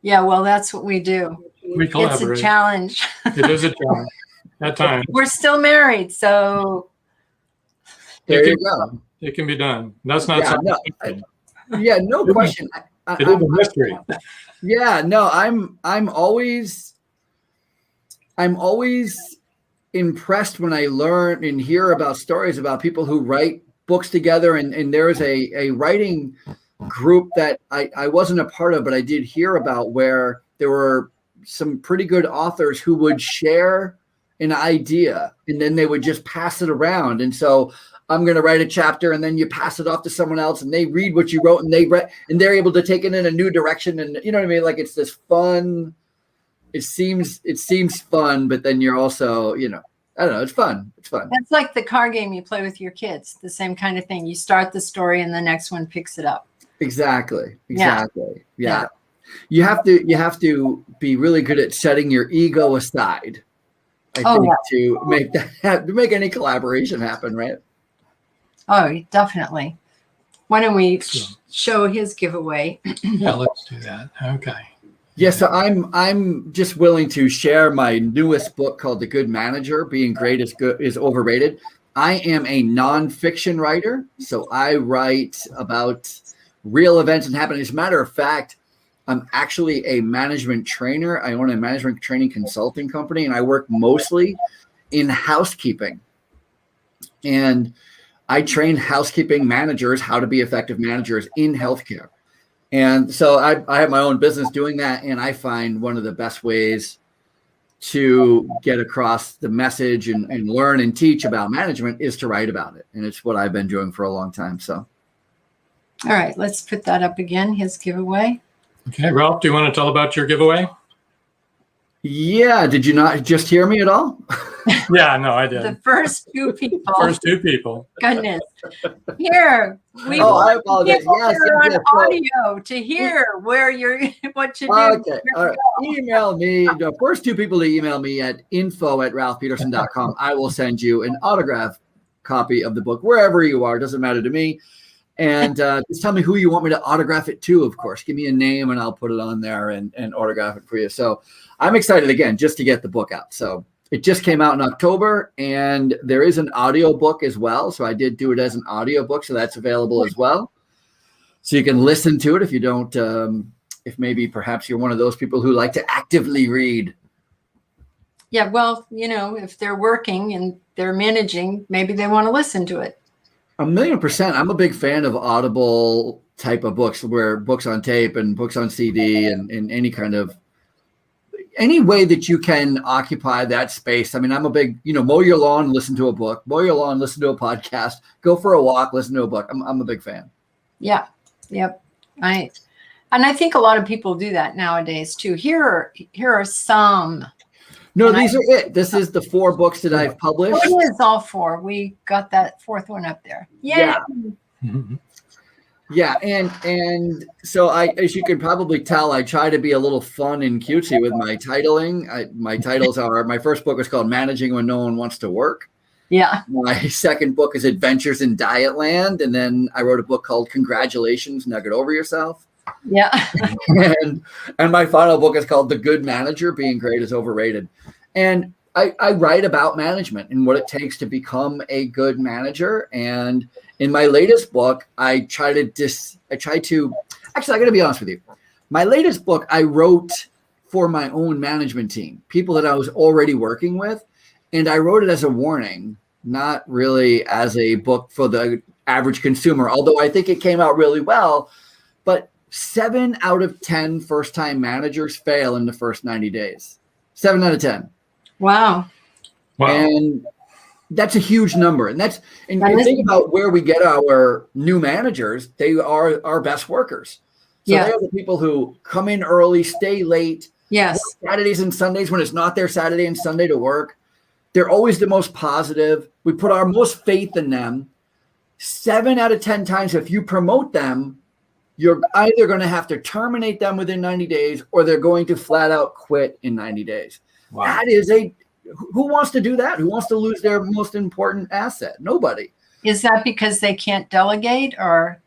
Yeah, well, that's what we do. We collaborate. It's a challenge. It is a challenge at times. We're still married, so There you go. It can be done. That's not something. No question. It is a mystery. Yeah, no, I'm always impressed when I learn and hear about stories about people who write books together. And there's a writing group that I wasn't a part of, but I did hear about, where there were some pretty good authors who would share an idea and then they would just pass it around. And so I'm going to write a chapter, and then you pass it off to someone else, and they read what you wrote, and they're able to take it in a new direction. And you know what I mean? Like, it's this fun. It seems fun, but then you're also, I don't know. It's fun. It's fun. that's like the card game you play with your kids. The same kind of thing. You start the story, and the next one picks it up. Exactly. Yeah. You have to be really good at setting your ego aside, I think, to make any collaboration happen, right? Oh, definitely. Why don't we show his giveaway? Yeah, let's do that. Okay. Yeah, so I'm just willing to share my newest book called The Good Manager. Being great is overrated. I am a nonfiction writer, so I write about real events and happenings. As a matter of fact, I'm actually a management trainer. I own a management training consulting company, and I work mostly in housekeeping. And I train housekeeping managers how to be effective managers in healthcare. And so I have my own business doing that. And I find one of the best ways to get across the message and learn and teach about management is to write about it. And it's what I've been doing for a long time. So. All right, let's put that up again, his giveaway. Okay, Ralph, do you want to tell about your giveaway? Yeah. Did you not just hear me at all? Yeah, no, I did. The first two people. First two people. Goodness. Here, we Oh, I want apologize. people Yes, that are yes, on yes. audio to hear where you're, what you do. Okay. All right. Email me. The first two people to email me at info@ralphpeterson.com. I will send you an autograph copy of the book wherever you are. Doesn't matter to me. And just tell me who you want me to autograph it to, of course. Give me a name and I'll put it on there and autograph it for you. So I'm excited again just to get the book out. So it just came out in October, and there is an audio book as well. So I did do it as an audio book, so that's available as well. So you can listen to it if you don't, if maybe perhaps you're one of those people who like to actively read. Yeah, well, you know, if they're working and they're managing, maybe they want to listen to it. 1,000,000%. I'm a big fan of Audible type of books, where books on tape and books on CD and any kind of, any way that you can occupy that space. I mean, I'm a big, mow your lawn, listen to a book, mow your lawn, listen to a podcast, go for a walk, listen to a book. I'm a big fan. Yeah. Yep. And I think a lot of people do that nowadays too. Here are some. No, these are it. This is the 4 books that I've published. It is all 4. We got that 4th one up there. Yeah. Yeah. And so as you can probably tell, I try to be a little fun and cutesy with my titling. My titles are, my first book is called Managing When No One Wants to Work. Yeah. My second book is Adventures in Dietland. And then I wrote a book called Congratulations, Now Get Over Yourself. Yeah. and my final book is called The Good Manager, Being Great is Overrated. And I write about management and what it takes to become a good manager. And in my latest book, I got to be honest with you. My latest book, I wrote for my own management team, people that I was already working with. And I wrote it as a warning, not really as a book for the average consumer, although I think it came out really well. But 7 out of 10 first-time managers fail in the first 90 days. 7 out of 10. Wow. And that's a huge number. And you think about where we get our new managers, they are our best workers. So they are the people who come in early, stay late. Yes. Saturdays and Sundays when it's not their Saturday and Sunday to work. They're always the most positive. We put our most faith in them. 7 out of 10 times, if you promote them, you're either going to have to terminate them within 90 days or they're going to flat out quit in 90 days. Wow. That is who wants to do that? Who wants to lose their most important asset? Nobody. Is that because they can't delegate or?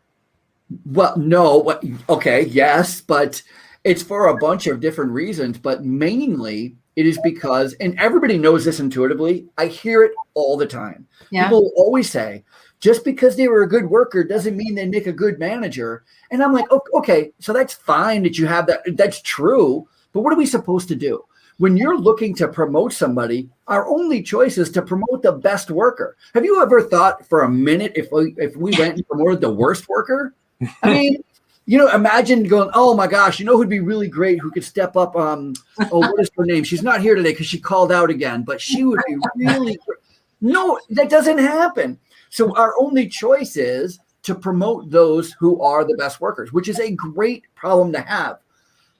Well, no. Okay, yes, but it's for a bunch of different reasons. But mainly it is because, and everybody knows this intuitively, I hear it all the time. Yeah. People always say, just because they were a good worker doesn't mean they make a good manager. And I'm like, okay, so that's fine that you have that. That's true. But what are we supposed to do? When you're looking to promote somebody, our only choice is to promote the best worker. Have you ever thought for a minute if we went and promoted the worst worker? I mean, imagine going, oh my gosh, who'd be really great, who could step up. What is her name? She's not here today because she called out again, but she would be really great. No, that doesn't happen. So our only choice is to promote those who are the best workers, which is a great problem to have.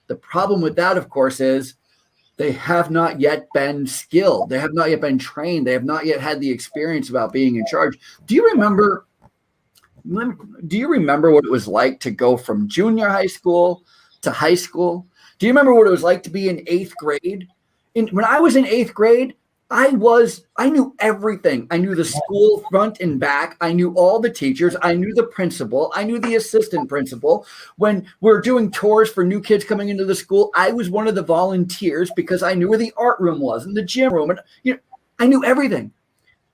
The problem with that, of course, is they have not yet been skilled. They have not yet been trained. They have not yet had the experience about being in charge. Do you remember what it was like to go from junior high school to high school? Do you remember what it was like to be in 8th grade? When I was in 8th grade, I knew everything. I knew the school front and back. I knew all the teachers. I knew the principal. I knew the assistant principal. When we're doing tours for new kids coming into the school, I was one of the volunteers because I knew where the art room was and the gym room. And I knew everything.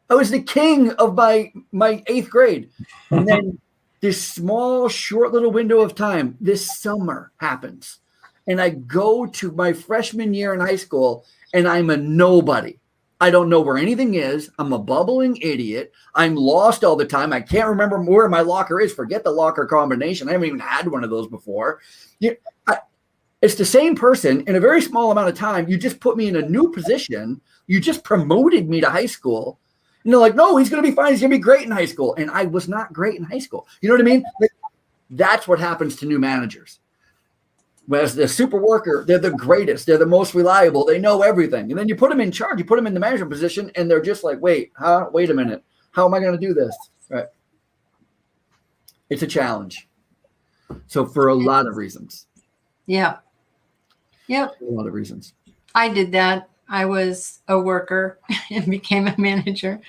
I was the king of my 8th grade. And then this small, short little window of time, this summer happens. And I go to my freshman year in high school and I'm a nobody. I don't know where anything is. I'm a bubbling idiot. I'm lost all the time. I can't remember where my locker is. Forget the locker combination. I haven't even had one of those before. It's the same person in a very small amount of time. You just put me in a new position. You just promoted me to high school. And they're like, no, he's going to be fine. He's going to be great in high school. And I was not great in high school. You know what I mean? That's what happens to new managers. Whereas the super worker, they're the greatest. They're the most reliable. They know everything. And then you put them in charge. You put them in the management position, and they're just like, wait a minute. How am I going to do this? Right. It's a challenge. So for a lot of reasons. Yeah. Yep. A lot of reasons. I did that. I was a worker and became a manager.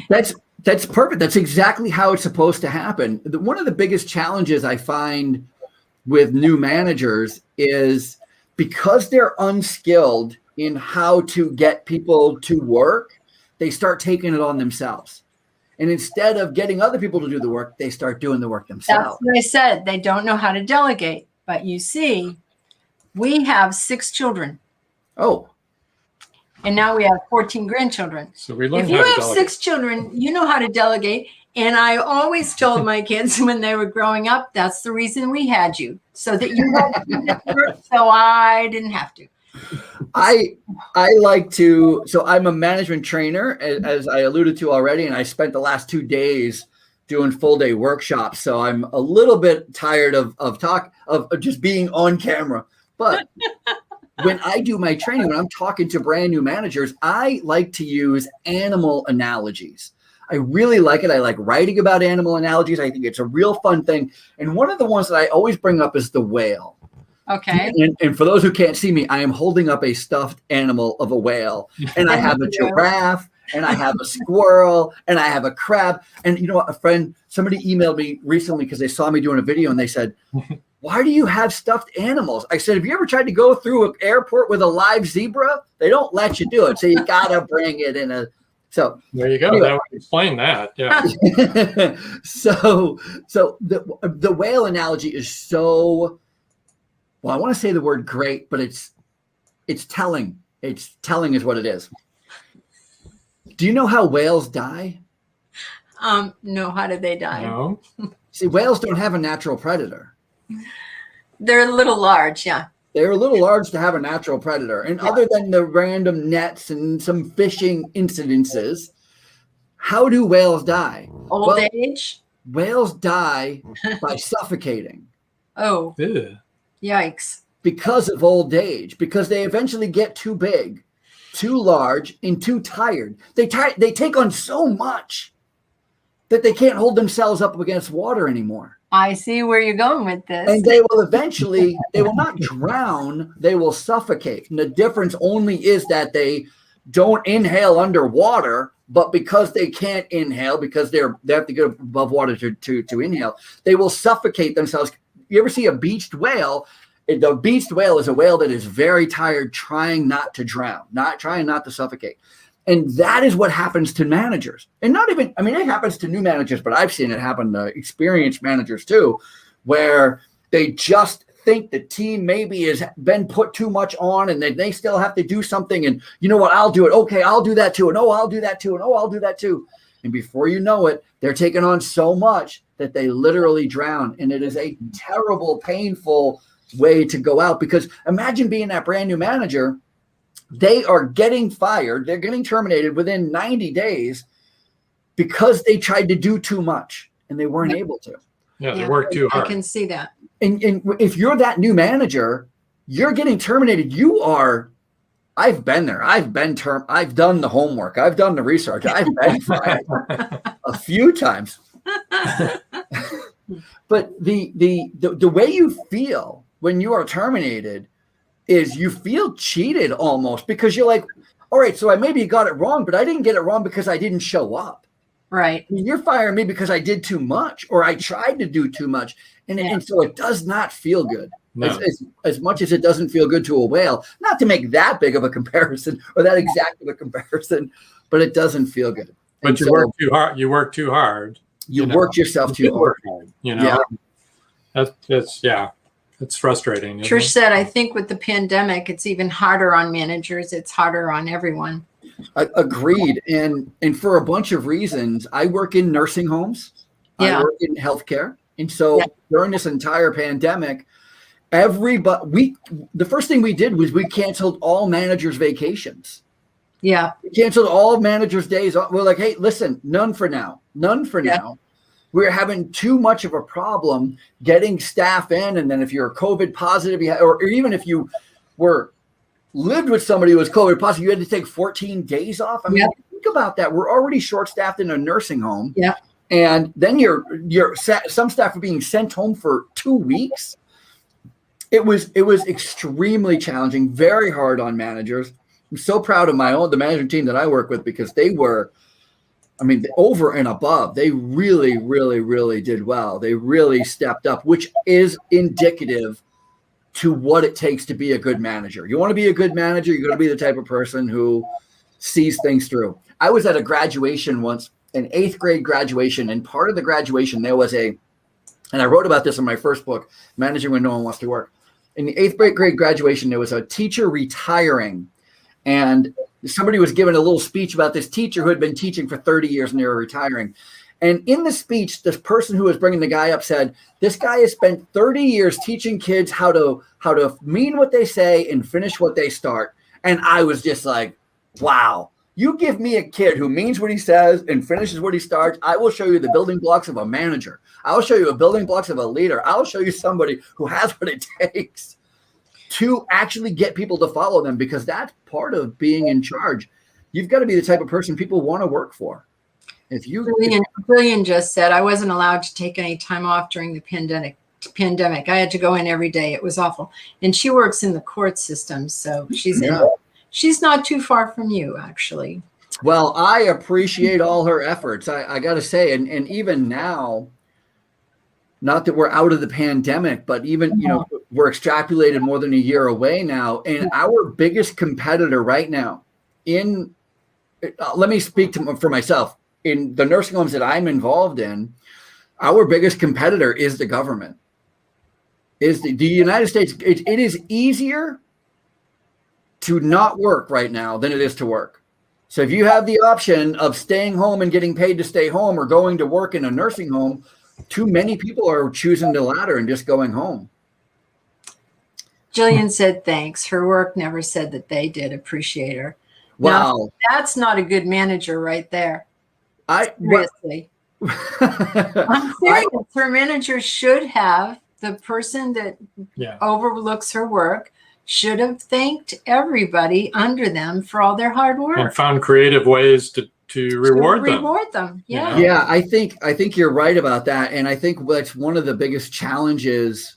That's perfect. That's exactly how it's supposed to happen. One of the biggest challenges I find with new managers is because they're unskilled in how to get people to work, they start taking it on themselves. And instead of getting other people to do the work, they start doing the work themselves. That's what I said. They don't know how to delegate. But you see, we have 6 children. Oh. And now we have 14 grandchildren. So we learned if you how to have delegate. 6 children, you know how to delegate. And I always told my kids when they were growing up, that's the reason we had you, so that you had to do this work, so I didn't have to. I like to, so I'm a management trainer, as I alluded to already, and I spent the last 2 days doing full day workshops. So I'm a little bit tired of just being on camera. But when I do my training, when I'm talking to brand new managers, I like to use animal analogies. I really like it. I like writing about animal analogies. I think it's a real fun thing. And one of the ones that I always bring up is the whale. Okay. And for those who can't see me, I am holding up a stuffed animal of a whale. And I have a giraffe, and I have a squirrel, and I have a crab. And you know what? Somebody emailed me recently because they saw me doing a video, and they said, why do you have stuffed animals? I said, have you ever tried to go through an airport with a live zebra? They don't let you do it. So you got to bring it in So there you go. Anyway. That would explain that. Yeah. so the whale analogy is so, well, I want to say the word great, but it's telling. It's telling is what it is. Do you know how whales die? No, how did they die? No. See, whales don't have a natural predator. They're a little large, yeah. They're a little large to have a natural predator. And other than the random nets and some fishing incidences, how do whales die? Old age? Whales die by suffocating. Oh, Ew. yikes. Because of old age, because they eventually get too big, too large, and too tired. They take on so much that they can't hold themselves up against water anymore. I see where you're going with this. And they will eventually, they will not drown, they will suffocate. And the difference only is that they don't inhale underwater, but because they can't inhale, because they have to get above water to inhale, they will suffocate themselves. You ever see a beached whale? The beached whale is a whale that is very tired, trying not to drown, trying not to suffocate. And that is what happens to managers. And it happens to new managers, but I've seen it happen to experienced managers too, where they just think the team maybe has been put too much on and they still have to do something. And you know what? I'll do it. Okay, I'll do that too. And oh, I'll do that too. And oh, I'll do that too. And before you know it, they're taking on so much that they literally drown. And it is a terrible, painful way to go out, because imagine being that brand new manager. They are getting fired. They're getting terminated within 90 days because they tried to do too much and they weren't able to. Yeah, they work too hard. I can see that. And if you're that new manager, you're getting terminated. I've been there. I've done the homework. I've done the research. I've been fired a few times. But the way you feel when you are terminated is you feel cheated almost, because you're like, all right, so I maybe got it wrong, but I didn't get it wrong because I didn't show up. Right. I mean, you're firing me because I did too much, or I tried to do too much. And so it does not feel good. No. As much as it doesn't feel good to a whale, not to make that big of a comparison or that exact of a comparison, but it doesn't feel good. But And you so work too hard. You work too hard. You worked yourself too hard. You know, Yeah. It's frustrating. isn't Trish it? said, I think with the pandemic, it's even harder on managers. It's harder on everyone. Agreed. And for a bunch of reasons, I work in nursing homes. Yeah. I work in healthcare. And so during this entire pandemic, the first thing we did was we canceled all managers' vacations. Yeah. We canceled all managers' days. We're like, hey, listen, none for now. we're having too much of a problem getting staff in. And then if you're COVID positive, or even if you lived with somebody who was COVID positive, you had to take 14 days off. I mean, think about that. We're already short-staffed in a nursing home. Yeah. And then some staff are being sent home for 2 weeks. It was extremely challenging, very hard on managers. I'm so proud of the management team that I work with, because they were, over and above. They really, really, really did well. They really stepped up, which is indicative to what it takes to be a good manager. You want to be a good manager, you're going to be the type of person who sees things through. I was at a graduation once, an 8th grade graduation, and part of the graduation there was and I wrote about this in my first book, Managing When No One Wants to Work. In the 8th grade graduation, there was a teacher retiring, and somebody was giving a little speech about this teacher who had been teaching for 30 years and they were retiring. And in the speech, this person who was bringing the guy up said, this guy has spent 30 years teaching kids how to mean what they say and finish what they start. And I was just like, wow, you give me a kid who means what he says and finishes what he starts, I will show you the building blocks of a manager. I will show you the building blocks of a leader. I will show you somebody who has what it takes to actually get people to follow them, because that's part of being in charge. You've got to be the type of person people want to work for. Brilliant just said, I wasn't allowed to take any time off during the pandemic. I had to go in every day. It was awful. And she works in the court system, so she's not too far from you, actually. Well, I appreciate all her efforts. I got to say, and even now, not that we're out of the pandemic, but even, we're extrapolated more than a year away now. And our biggest competitor right now let me speak for myself. In the nursing homes that I'm involved in, our biggest competitor is the government. Is the United States. It is easier to not work right now than it is to work. So if you have the option of staying home and getting paid to stay home or going to work in a nursing home, too many people are choosing the latter and just going home. Jillian said thanks. Her work never said that they did appreciate her. Wow. Now, that's not a good manager right there. Seriously. I'm serious. Her manager should have, the person that overlooks her work should have thanked everybody under them for all their hard work. And found creative ways to reward them. Yeah. I think you're right about that. And I think that's one of the biggest challenges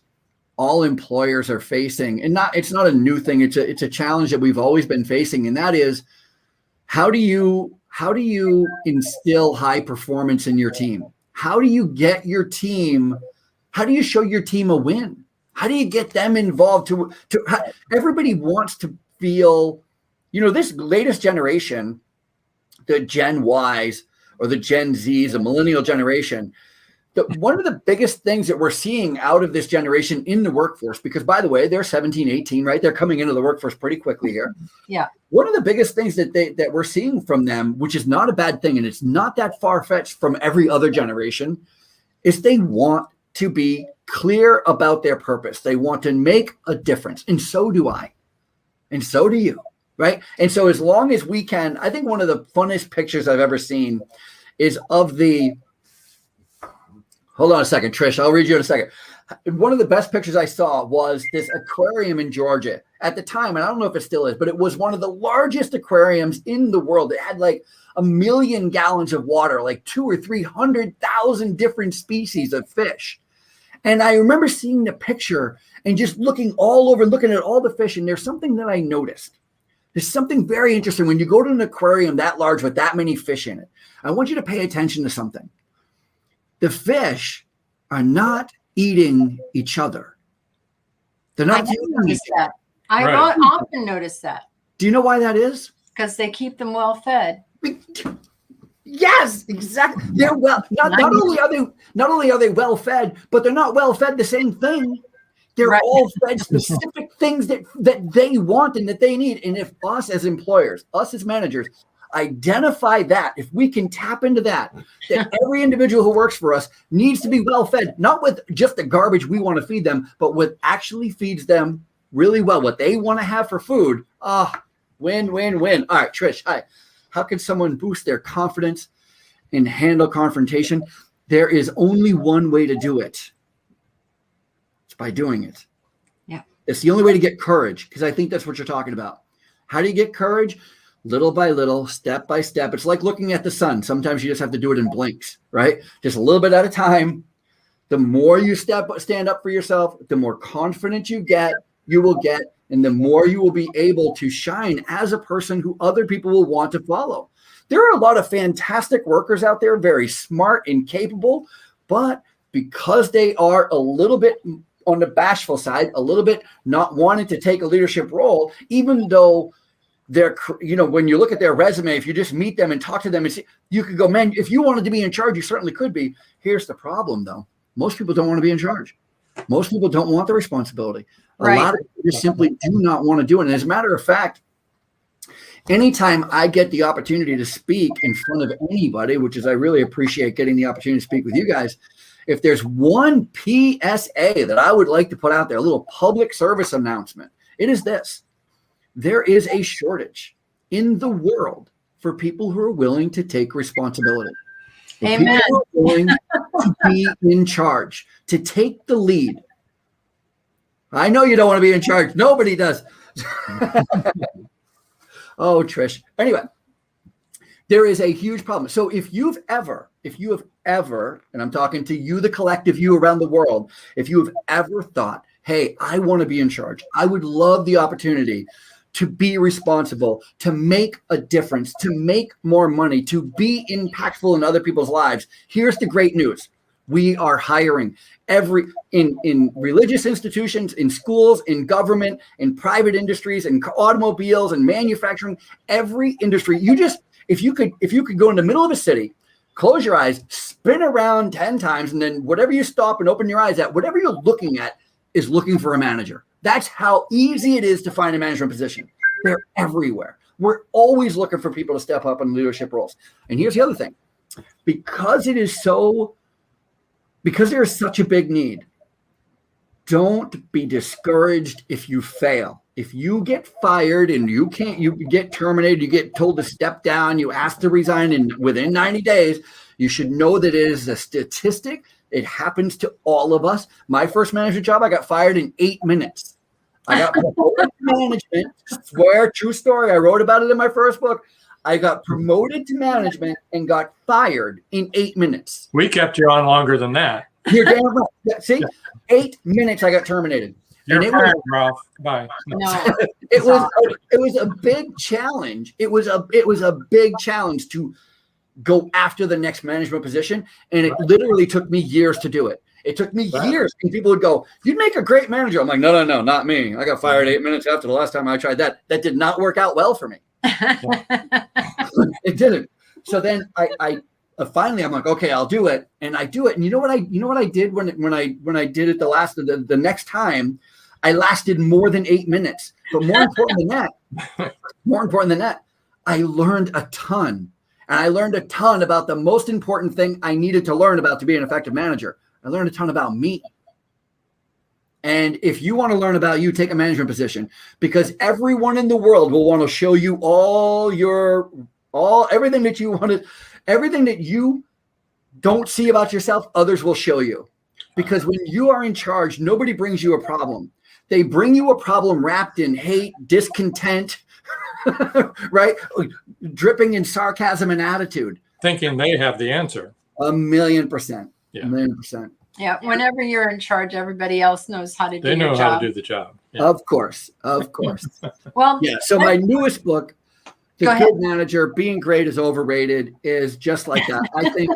all employers are facing. And it's not a new thing. It's a challenge that we've always been facing. And that is, how do you instill high performance in your team? How do you get your team? How do you show your team a win? How do you get them involved everybody wants to feel, this latest generation, the Gen Ys or the Gen Zs, a millennial generation, one of the biggest things that we're seeing out of this generation in the workforce, because by the way, they're 17, 18, right? They're coming into the workforce pretty quickly here. Yeah. One of the biggest things that we're seeing from them, which is not a bad thing, and it's not that far-fetched from every other generation, is they want to be clear about their purpose. They want to make a difference. And so do I. And so do you, right? And so as long as we can, I think one of the funnest pictures I've ever seen is of hold on a second, Trish, I'll read you in a second. One of the best pictures I saw was this aquarium in Georgia at the time, and I don't know if it still is, but it was one of the largest aquariums in the world. It had like 1 million gallons of water, like 200,000 or 300,000 different species of fish. And I remember seeing the picture and just looking all over, looking at all the fish, and there's something that I noticed. There's something very interesting. When you go to an aquarium that large with that many fish in it, I want you to pay attention to something. The fish are not eating each other. They're not eating each other. I often notice that. Do you know why that is? Because they keep them well fed. Yes, exactly. They're well. Not only are they well fed, but they're not well fed the same thing. They're all fed specific things that they want and that they need. And if us as employers, us as managers, identify that, if we can tap into that every individual who works for us needs to be well fed, not with just the garbage we want to feed them, but with actually feeds them really well, what they want to have for food. Win, win, win. All right, Trish, hi. How can someone boost their confidence and handle confrontation? There is only one way to do it. It's by doing it. Yeah. It's the only way to get courage, because I think that's what you're talking about. How do you get courage? Little by little, step by step. It's like looking at the sun. Sometimes you just have to do it in blinks, right? Just a little bit at a time. The more you stand up for yourself, the more confident you will get, and the more you will be able to shine as a person who other people will want to follow. There are a lot of fantastic workers out there, very smart and capable, but because they are a little bit on the bashful side, a little bit not wanting to take a leadership role, even though they're, when you look at their resume, if you just meet them and talk to them and see, you could go, man, if you wanted to be in charge, you certainly could be. Here's the problem, though. Most people don't want to be in charge. Most people don't want the responsibility. A lot of people just simply do not want to do it. And as a matter of fact, anytime I get the opportunity to speak in front of anybody, which is I really appreciate getting the opportunity to speak with you guys, if there's one PSA that I would like to put out there, a little public service announcement, it is this. There is a shortage in the world for people who are willing to take responsibility. Amen. People are willing to be in charge, to take the lead. I know you don't want to be in charge. Nobody does. Oh, Trish. Anyway, there is a huge problem. So if you have ever, and I'm talking to you, the collective you around the world, if you have ever thought, hey, I want to be in charge, I would love the opportunity to be responsible, to make a difference, to make more money, to be impactful in other people's lives. Here's the great news. We are hiring in religious institutions, in schools, in government, in private industries, in automobiles and manufacturing, every industry. If you could go in the middle of a city, close your eyes, spin around 10 times, and then whatever you stop and open your eyes at, whatever you're looking at is looking for a manager. That's how easy it is to find a management position. They're everywhere. We're always looking for people to step up in leadership roles. And here's the other thing. Because there is such a big need, don't be discouraged if you fail. If you get fired and you get terminated, you get told to step down, you ask to resign, and within 90 days, you should know that it is a statistic. It happens to all of us. My first management job, I got fired in 8 minutes. I got promoted to management. Swear, true story. I wrote about it in my first book. I got promoted to management and got fired in 8 minutes. We kept you on longer than that. You're damn right. Yeah, see, 8 minutes I got terminated. You're fired, Ralph. Bye. No. It was a big challenge. It was a big challenge to go after the next management position, and it literally took me years to do it. It took me years, and people would go, "You'd make a great manager." I'm like, no, not me. I got fired 8 minutes after the last time I tried that. That did not work out well for me. It didn't. So then I finally I'm like, okay, I'll do it, and I do it. And you know what I did when I did it the next time, I lasted more than 8 minutes. But more important than that, I learned a ton. And I learned a ton about the most important thing I needed to learn about to be an effective manager. I learned a ton about me. And if you want to learn about you, take a management position, because everyone in the world will want to show you everything that you want to, everything that you don't see about yourself, others will show you. Because when you are in charge, nobody brings you a problem. They bring you a problem wrapped in hate, discontent, right? Dripping in sarcasm and attitude. Thinking they have the answer. 1,000,000%. Yeah. 1,000,000%. Yeah. Whenever you're in charge, everybody else knows how to do They know your how job. to do the job. Yeah. Of course. Well, Yeah. So my newest book, The Go ahead. Good Manager, Being Great is Overrated, is just like that. I think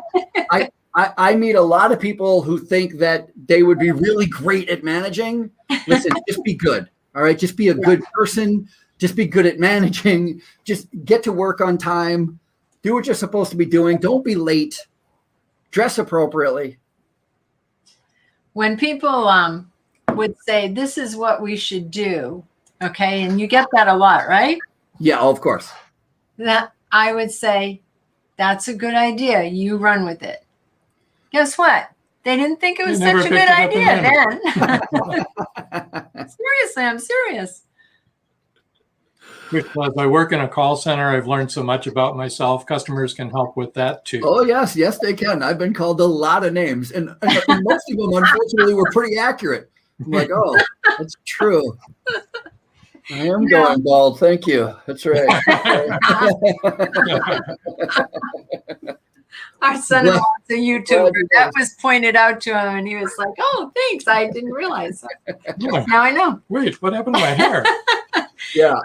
I meet a lot of people who think that they would be really great at managing. Listen, just be good. All right. Just be a good person. Just be good at managing. Just get to work on time. Do what you're supposed to be doing. Don't be late. Dress appropriately. when people would say, this is what we should do, okay, and you get that a lot, right? Yeah, of course. That I would say, that's a good idea. You run with it. Guess what? They didn't think it was They never such a good picked it up idea then. Seriously, I'm serious. As I work in a call center, I've learned so much about myself. Customers can help with that too. Oh, yes, they can. I've been called a lot of names, and most of them, unfortunately, were pretty accurate. I'm like, oh, that's true. I am going bald. Thank you. That's right. Our son-in-law is a YouTuber. That was pointed out to him, and he was like, "Oh, thanks. I didn't realize that. Now I know." Wait, what happened to my hair? Yeah.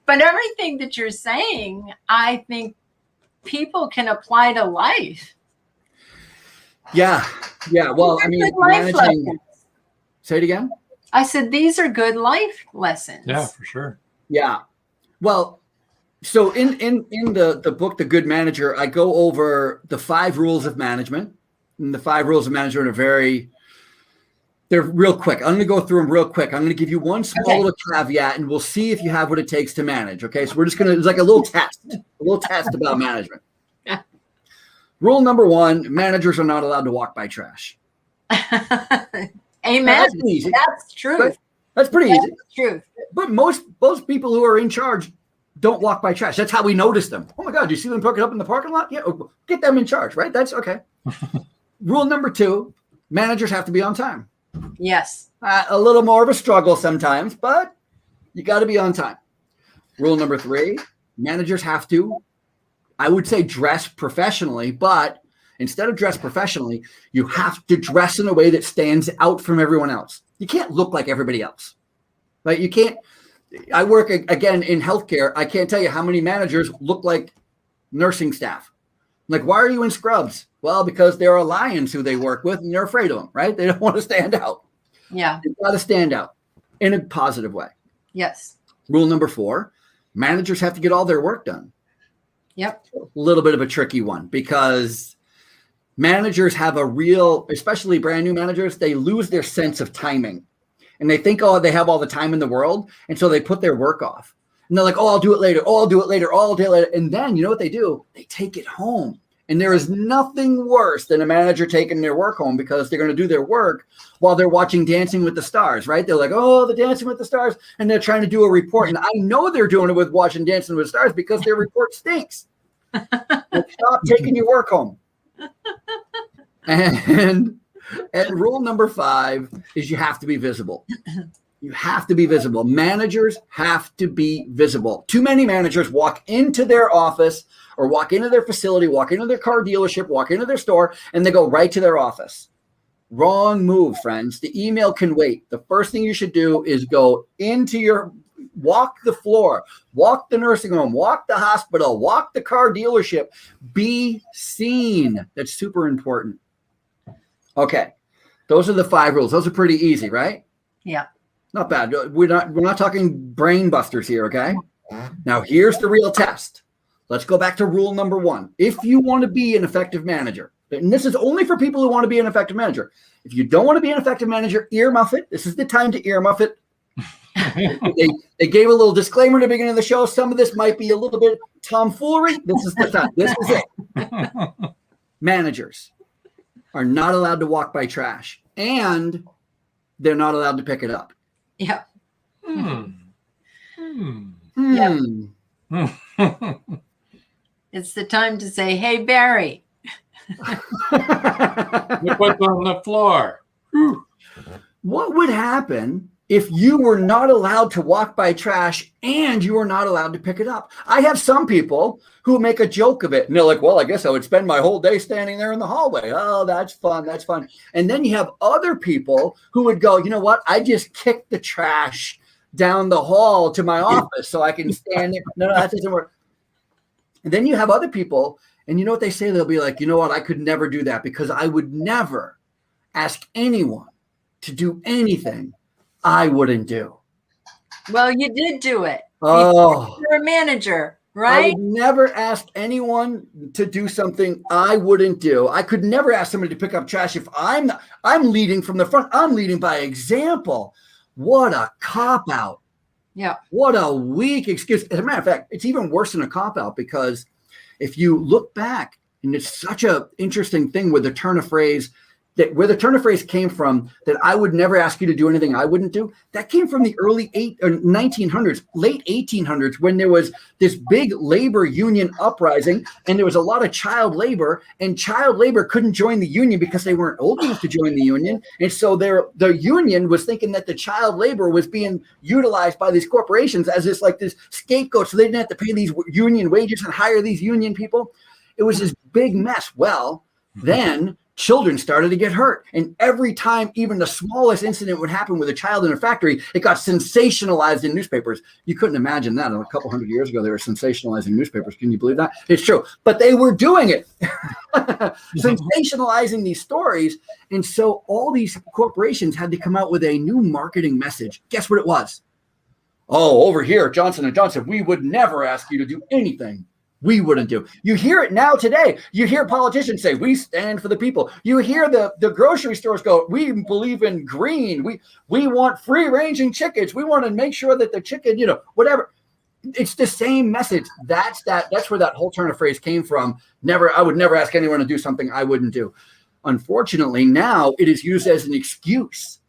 But everything that you're saying, I think people can apply to life. Yeah. Well, I mean, managing. Say it again. I said these are good life lessons. Yeah, for sure. Yeah. Well, so in the book, The Good Manager, I go over the 5 rules of management. And the 5 rules of management they're real quick. I'm going to go through them real quick. I'm going to give you one small little caveat, and we'll see if you have what it takes to manage. Okay. So we're just going to, it's like a little test about management. Yeah. Rule number 1, managers are not allowed to walk by trash. Amen. That's easy. That's true. That's pretty easy. That's true. But most people who are in charge don't walk by trash. That's how we notice them. Oh my God, do you see them parking up in the parking lot? Yeah, get them in charge, right? That's okay. Rule number 2, managers have to be on time. Yes. A little more of a struggle sometimes, but you got to be on time. Rule number 3, managers have to, I would say, dress professionally, but instead of dress professionally, you have to dress in a way that stands out from everyone else. You can't look like everybody else. Right? You can't. I work, again, in healthcare. I can't tell you how many managers look like nursing staff. Like, why are you in scrubs? Well, because there are lions who they work with, and they're afraid of them, right? They don't want to stand out. Yeah. You've got to stand out in a positive way. Yes. Rule number 4, managers have to get all their work done. Yep. A little bit of a tricky one, because managers have especially brand new managers, they lose their sense of timing. And they think, they have all the time in the world. And so they put their work off. And they're like, I'll do it later. I'll do it later. I'll do it later. And then you know what they do? They take it home. And there is nothing worse than a manager taking their work home, because they're going to do their work while they're watching Dancing with the Stars, right? They're like, the Dancing with the Stars. And they're trying to do a report. And I know they're doing it with watching Dancing with the Stars, because their report stinks. Stop taking your work home. And rule number 5 is you have to be visible. You have to be visible. Managers have to be visible. Too many managers walk into their office or walk into their facility, walk into their car dealership, walk into their store, and they go right to their office. Wrong move, friends. The email can wait. The first thing you should do is go walk the floor, walk the nursing home, walk the hospital, walk the car dealership. Be seen. That's super important. Okay. Those are the 5 rules. Those are pretty easy, right? Yeah. Not bad. We're not talking brain busters here, okay? Now here's the real test. Let's go back to rule number 1. If you want to be an effective manager, and this is only for people who want to be an effective manager. If you don't want to be an effective manager, earmuff it. This is the time to earmuff it. They gave a little disclaimer at the beginning of the show. Some of this might be a little bit tomfoolery. This is the time. This is it. Managers are not allowed to walk by trash, and they're not allowed to pick it up. Yeah. It's the time to say, hey, Barry. What's on the floor? What would happen if you were not allowed to walk by trash and you were not allowed to pick it up? I have some people who make a joke of it. And they're like, well, I guess I would spend my whole day standing there in the hallway. Oh, that's fun. That's fun. And then you have other people who would go, you know what? I just kicked the trash down the hall to my office so I can stand there. No, that doesn't work. And then you have other people, and you know what they say? They'll be like, you know what? I could never do that, because I would never ask anyone to do anything I wouldn't do. Well, you did do it. Oh, You're a manager, I right? would never ask anyone to do something I wouldn't do. I could never ask somebody to pick up trash if I'm leading from the front. I'm leading by example. What a cop-out. Yeah. What a weak excuse. As a matter of fact, it's even worse than a cop-out, because if you look back, and it's such an interesting thing with the turn of phrase, that where the turn of phrase came from, that I would never ask you to do anything I wouldn't do, that came from the early 1900s, late 1800s, when there was this big labor union uprising, and there was a lot of child labor, and child labor couldn't join the union because they weren't old enough to join the union. And so the union was thinking that the child labor was being utilized by these corporations as this scapegoat, so they didn't have to pay these union wages and hire these union people. It was this big mess. Well, then children started to get hurt. And every time even the smallest incident would happen with a child in a factory, it got sensationalized in newspapers. You couldn't imagine that. A couple hundred years ago, they were sensationalizing newspapers. Can you believe that? It's true. But they were doing it, sensationalizing these stories. And so all these corporations had to come out with a new marketing message. Guess what it was? Oh, over here, Johnson & Johnson, we would never ask you to do anything we wouldn't do. You hear it now today. You hear politicians say, we stand for the people. You hear the grocery stores go, we believe in green. We want free-ranging chickens. We want to make sure that the chicken, whatever. It's the same message. That's where that whole turn of phrase came from. I would never ask anyone to do something I wouldn't do. Unfortunately, now it is used as an excuse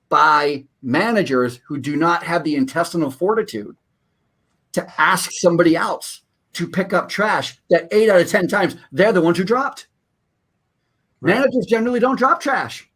by managers who do not have the intestinal fortitude to ask somebody else to pick up trash that 8 out of 10 times they're the ones who dropped. Right. Managers generally don't drop trash.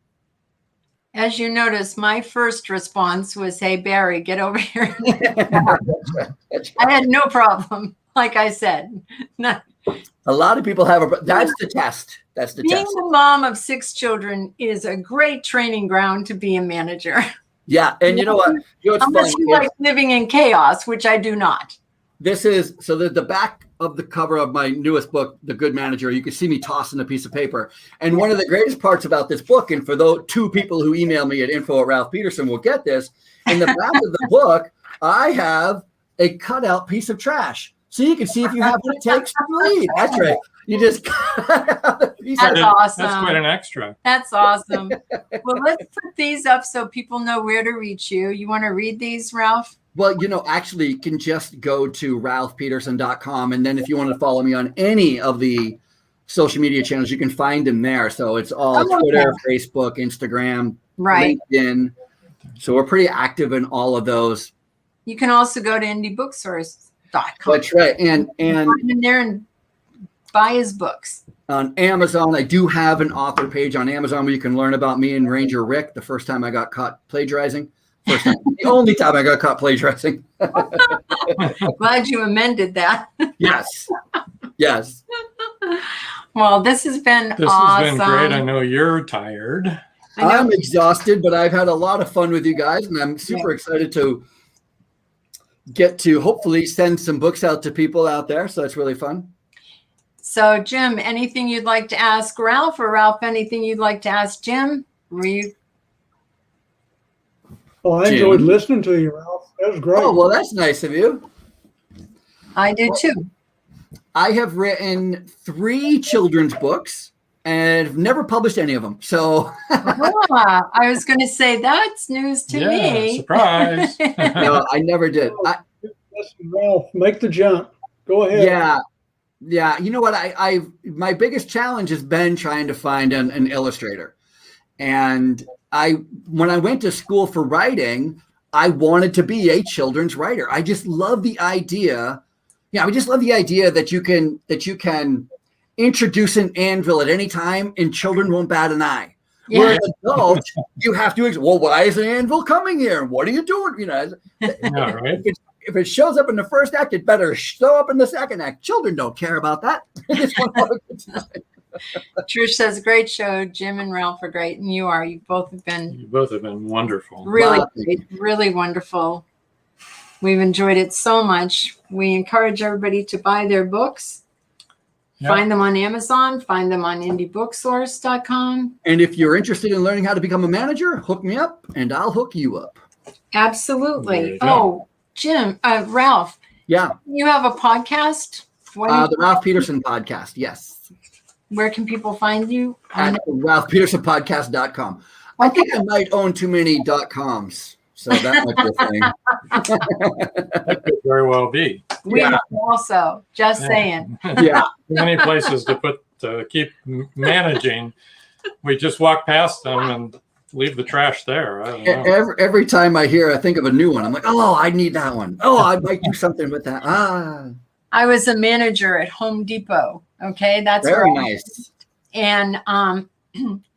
As you notice, my first response was, hey, Barry, get over here. That's right. I had no problem. Like I said, a lot of people have that's the test. That's the being test. the mom of 6 children is a great training ground to be a manager. Yeah. And you know what? Unless you like living in chaos, which I do not. This is the back of the cover of my newest book, The Good Manager. You can see me tossing a piece of paper. And one of the greatest parts about this book, and for those 2 people who email me at info@RalphPeterson will get this, in the back of the book, I have a cutout piece of trash. So you can see if you have what it takes to lead. That's right. You just cut out a piece of That's awesome. That's quite an extra. That's awesome. Well, let's put these up so people know where to reach you. You want to read these, Ralph? Well, actually, you can just go to ralphpeterson.com. And then if you want to follow me on any of the social media channels, you can find them there. So it's all Twitter, Facebook, Instagram, LinkedIn. So we're pretty active in all of those. You can also go to indiebooksource.com. That's right. And in there and buy his books. On Amazon, I do have an author page on Amazon where you can learn about me and Ranger Rick, the first time I got caught plagiarizing. The only time I got caught plagiarizing. Glad you amended that. Yes. Well, this has been awesome. This has been great. I know you're tired. I'm exhausted, but I've had a lot of fun with you guys, and I'm super excited to get to hopefully send some books out to people out there. So it's really fun. So, Jim, anything you'd like to ask Ralph, or Ralph, anything you'd like to ask Jim? Well, I enjoyed listening to you, Ralph. That was great. Oh, well, that's nice of you. I did too. I have written 3 children's books and have never published any of them. So I was going to say that's news to me. Surprise. No, I never did. Listen, Ralph, make the jump. Go ahead. Yeah. You know what? My biggest challenge has been trying to find an illustrator. And when I went to school for writing, I wanted to be a children's writer. I just love the idea. Yeah, I just love the idea that you can introduce an anvil at any time and children won't bat an eye. Yeah. Whereas adults, you have to, why is an anvil coming here? What are you doing? Yeah, right. If it shows up in the first act, it better show up in the second act. Children don't care about that. They just want to have a good time. Trish says, great show. Jim and Ralph are great. And you both have been wonderful. Really great, really wonderful. We've enjoyed it so much. We encourage everybody to buy their books. Yep. Find them on Amazon. Find them on indiebooksource.com. And if you're interested in learning how to become a manager, hook me up and I'll hook you up. Absolutely. Oh, Jim, Ralph. Yeah. You have a podcast? The Ralph Peterson podcast. Yes. Where can people find you? At RalphPetersonPodcast.com. I think I might own too many .coms, so that might be a thing. That could very well be. We also, just saying. Yeah. Many places to keep managing we just walk past them and leave the trash there. I don't know. Every time I think of a new one, I'm like, oh, I need that one. Oh, I might do something with that. I was a manager at Home Depot. Okay, that's very where nice. And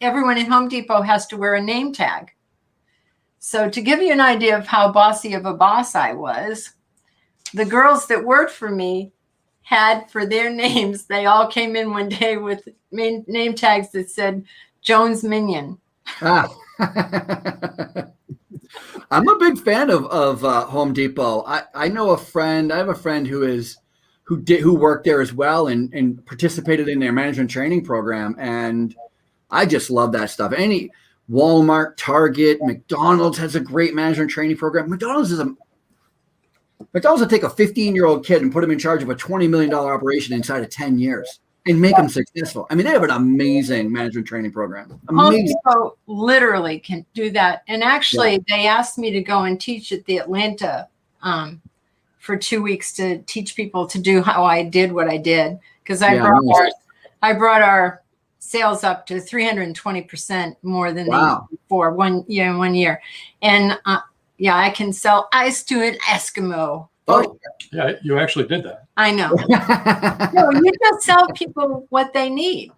everyone at Home Depot has to wear a name tag. So to give you an idea of how bossy of a boss I was, the girls that worked for me had for their names, they all came in one day with name tags that said Jones Minion. I'm a big fan of Home Depot. I know a friend. I have a friend who worked there as well and participated in their management training program. And I just love that stuff. Any Walmart, Target, McDonald's has a great management training program. McDonald's will take a 15-year-old kid and put him in charge of a $20 million operation inside of 10 years and make him successful. I mean, they have an amazing management training program. Amazing. Home Depot literally can do that. And actually, they asked me to go and teach at the Atlanta for 2 weeks to teach people to do how I did what I did. Because I brought our sales up to 320% more than they did before one year. And I can sell ice to an Eskimo. Oh, yeah, you actually did that. I know. No, you just sell people what they need.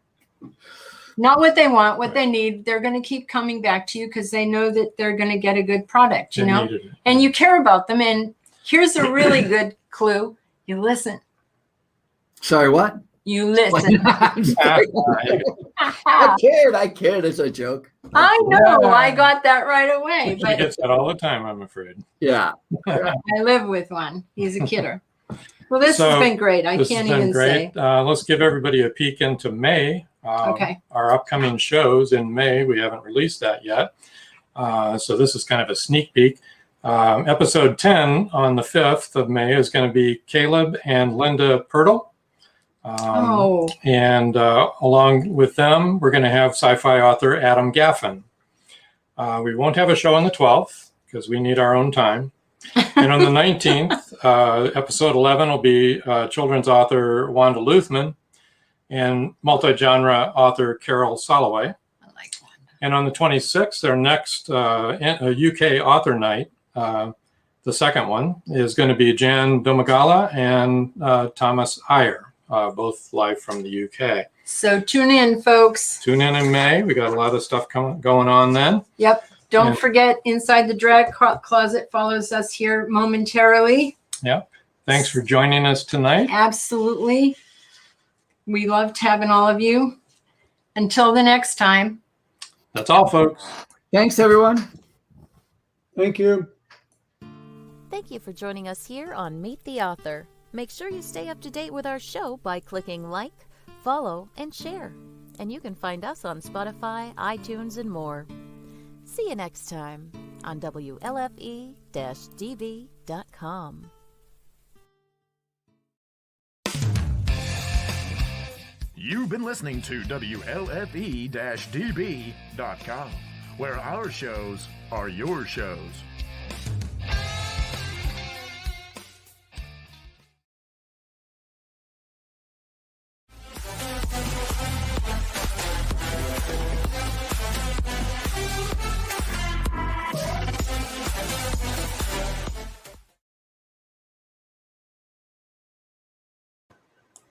Not what they want, what they need. They're going to keep coming back to you because they know that they're going to get a good product, you know, and you care about them. And here's a really good clue. You listen. Sorry, what? You listen. I kid. It's a joke. I know. I got that right away. He gets that all the time, I'm afraid. Yeah. I live with one. He's a kidder. Well, this has been great. I can't even say. Let's give everybody a peek into May. Okay. Our upcoming shows in May. We haven't released that yet. So this is kind of a sneak peek. Episode 10 on the 5th of May is going to be Caleb and Linda Pirtle. And along with them, we're going to have sci-fi author Adam Gaffin. We won't have a show on the 12th because we need our own time. And on the 19th, episode 11 will be children's author Wanda Luthman and multi-genre author Carol Soloway. I like Wanda. And on the 26th, their next UK author night, the second one, is going to be Jan Domagala and Thomas Iyer. Both live from the UK. So tune in, folks. Tune in May. We got a lot of stuff going on then. Yep. Don't forget, Inside the Drag Closet follows us here momentarily. Yep. Thanks for joining us tonight. Absolutely. We loved having all of you. Until the next time. That's all, folks. Thanks, everyone. Thank you. Thank you for joining us here on Meet the Author. Make sure you stay up to date with our show by clicking like, follow, and share. And you can find us on Spotify, iTunes, and more. See you next time on WLFE-DB.com. You've been listening to WLFE-DB.com, where our shows are your shows.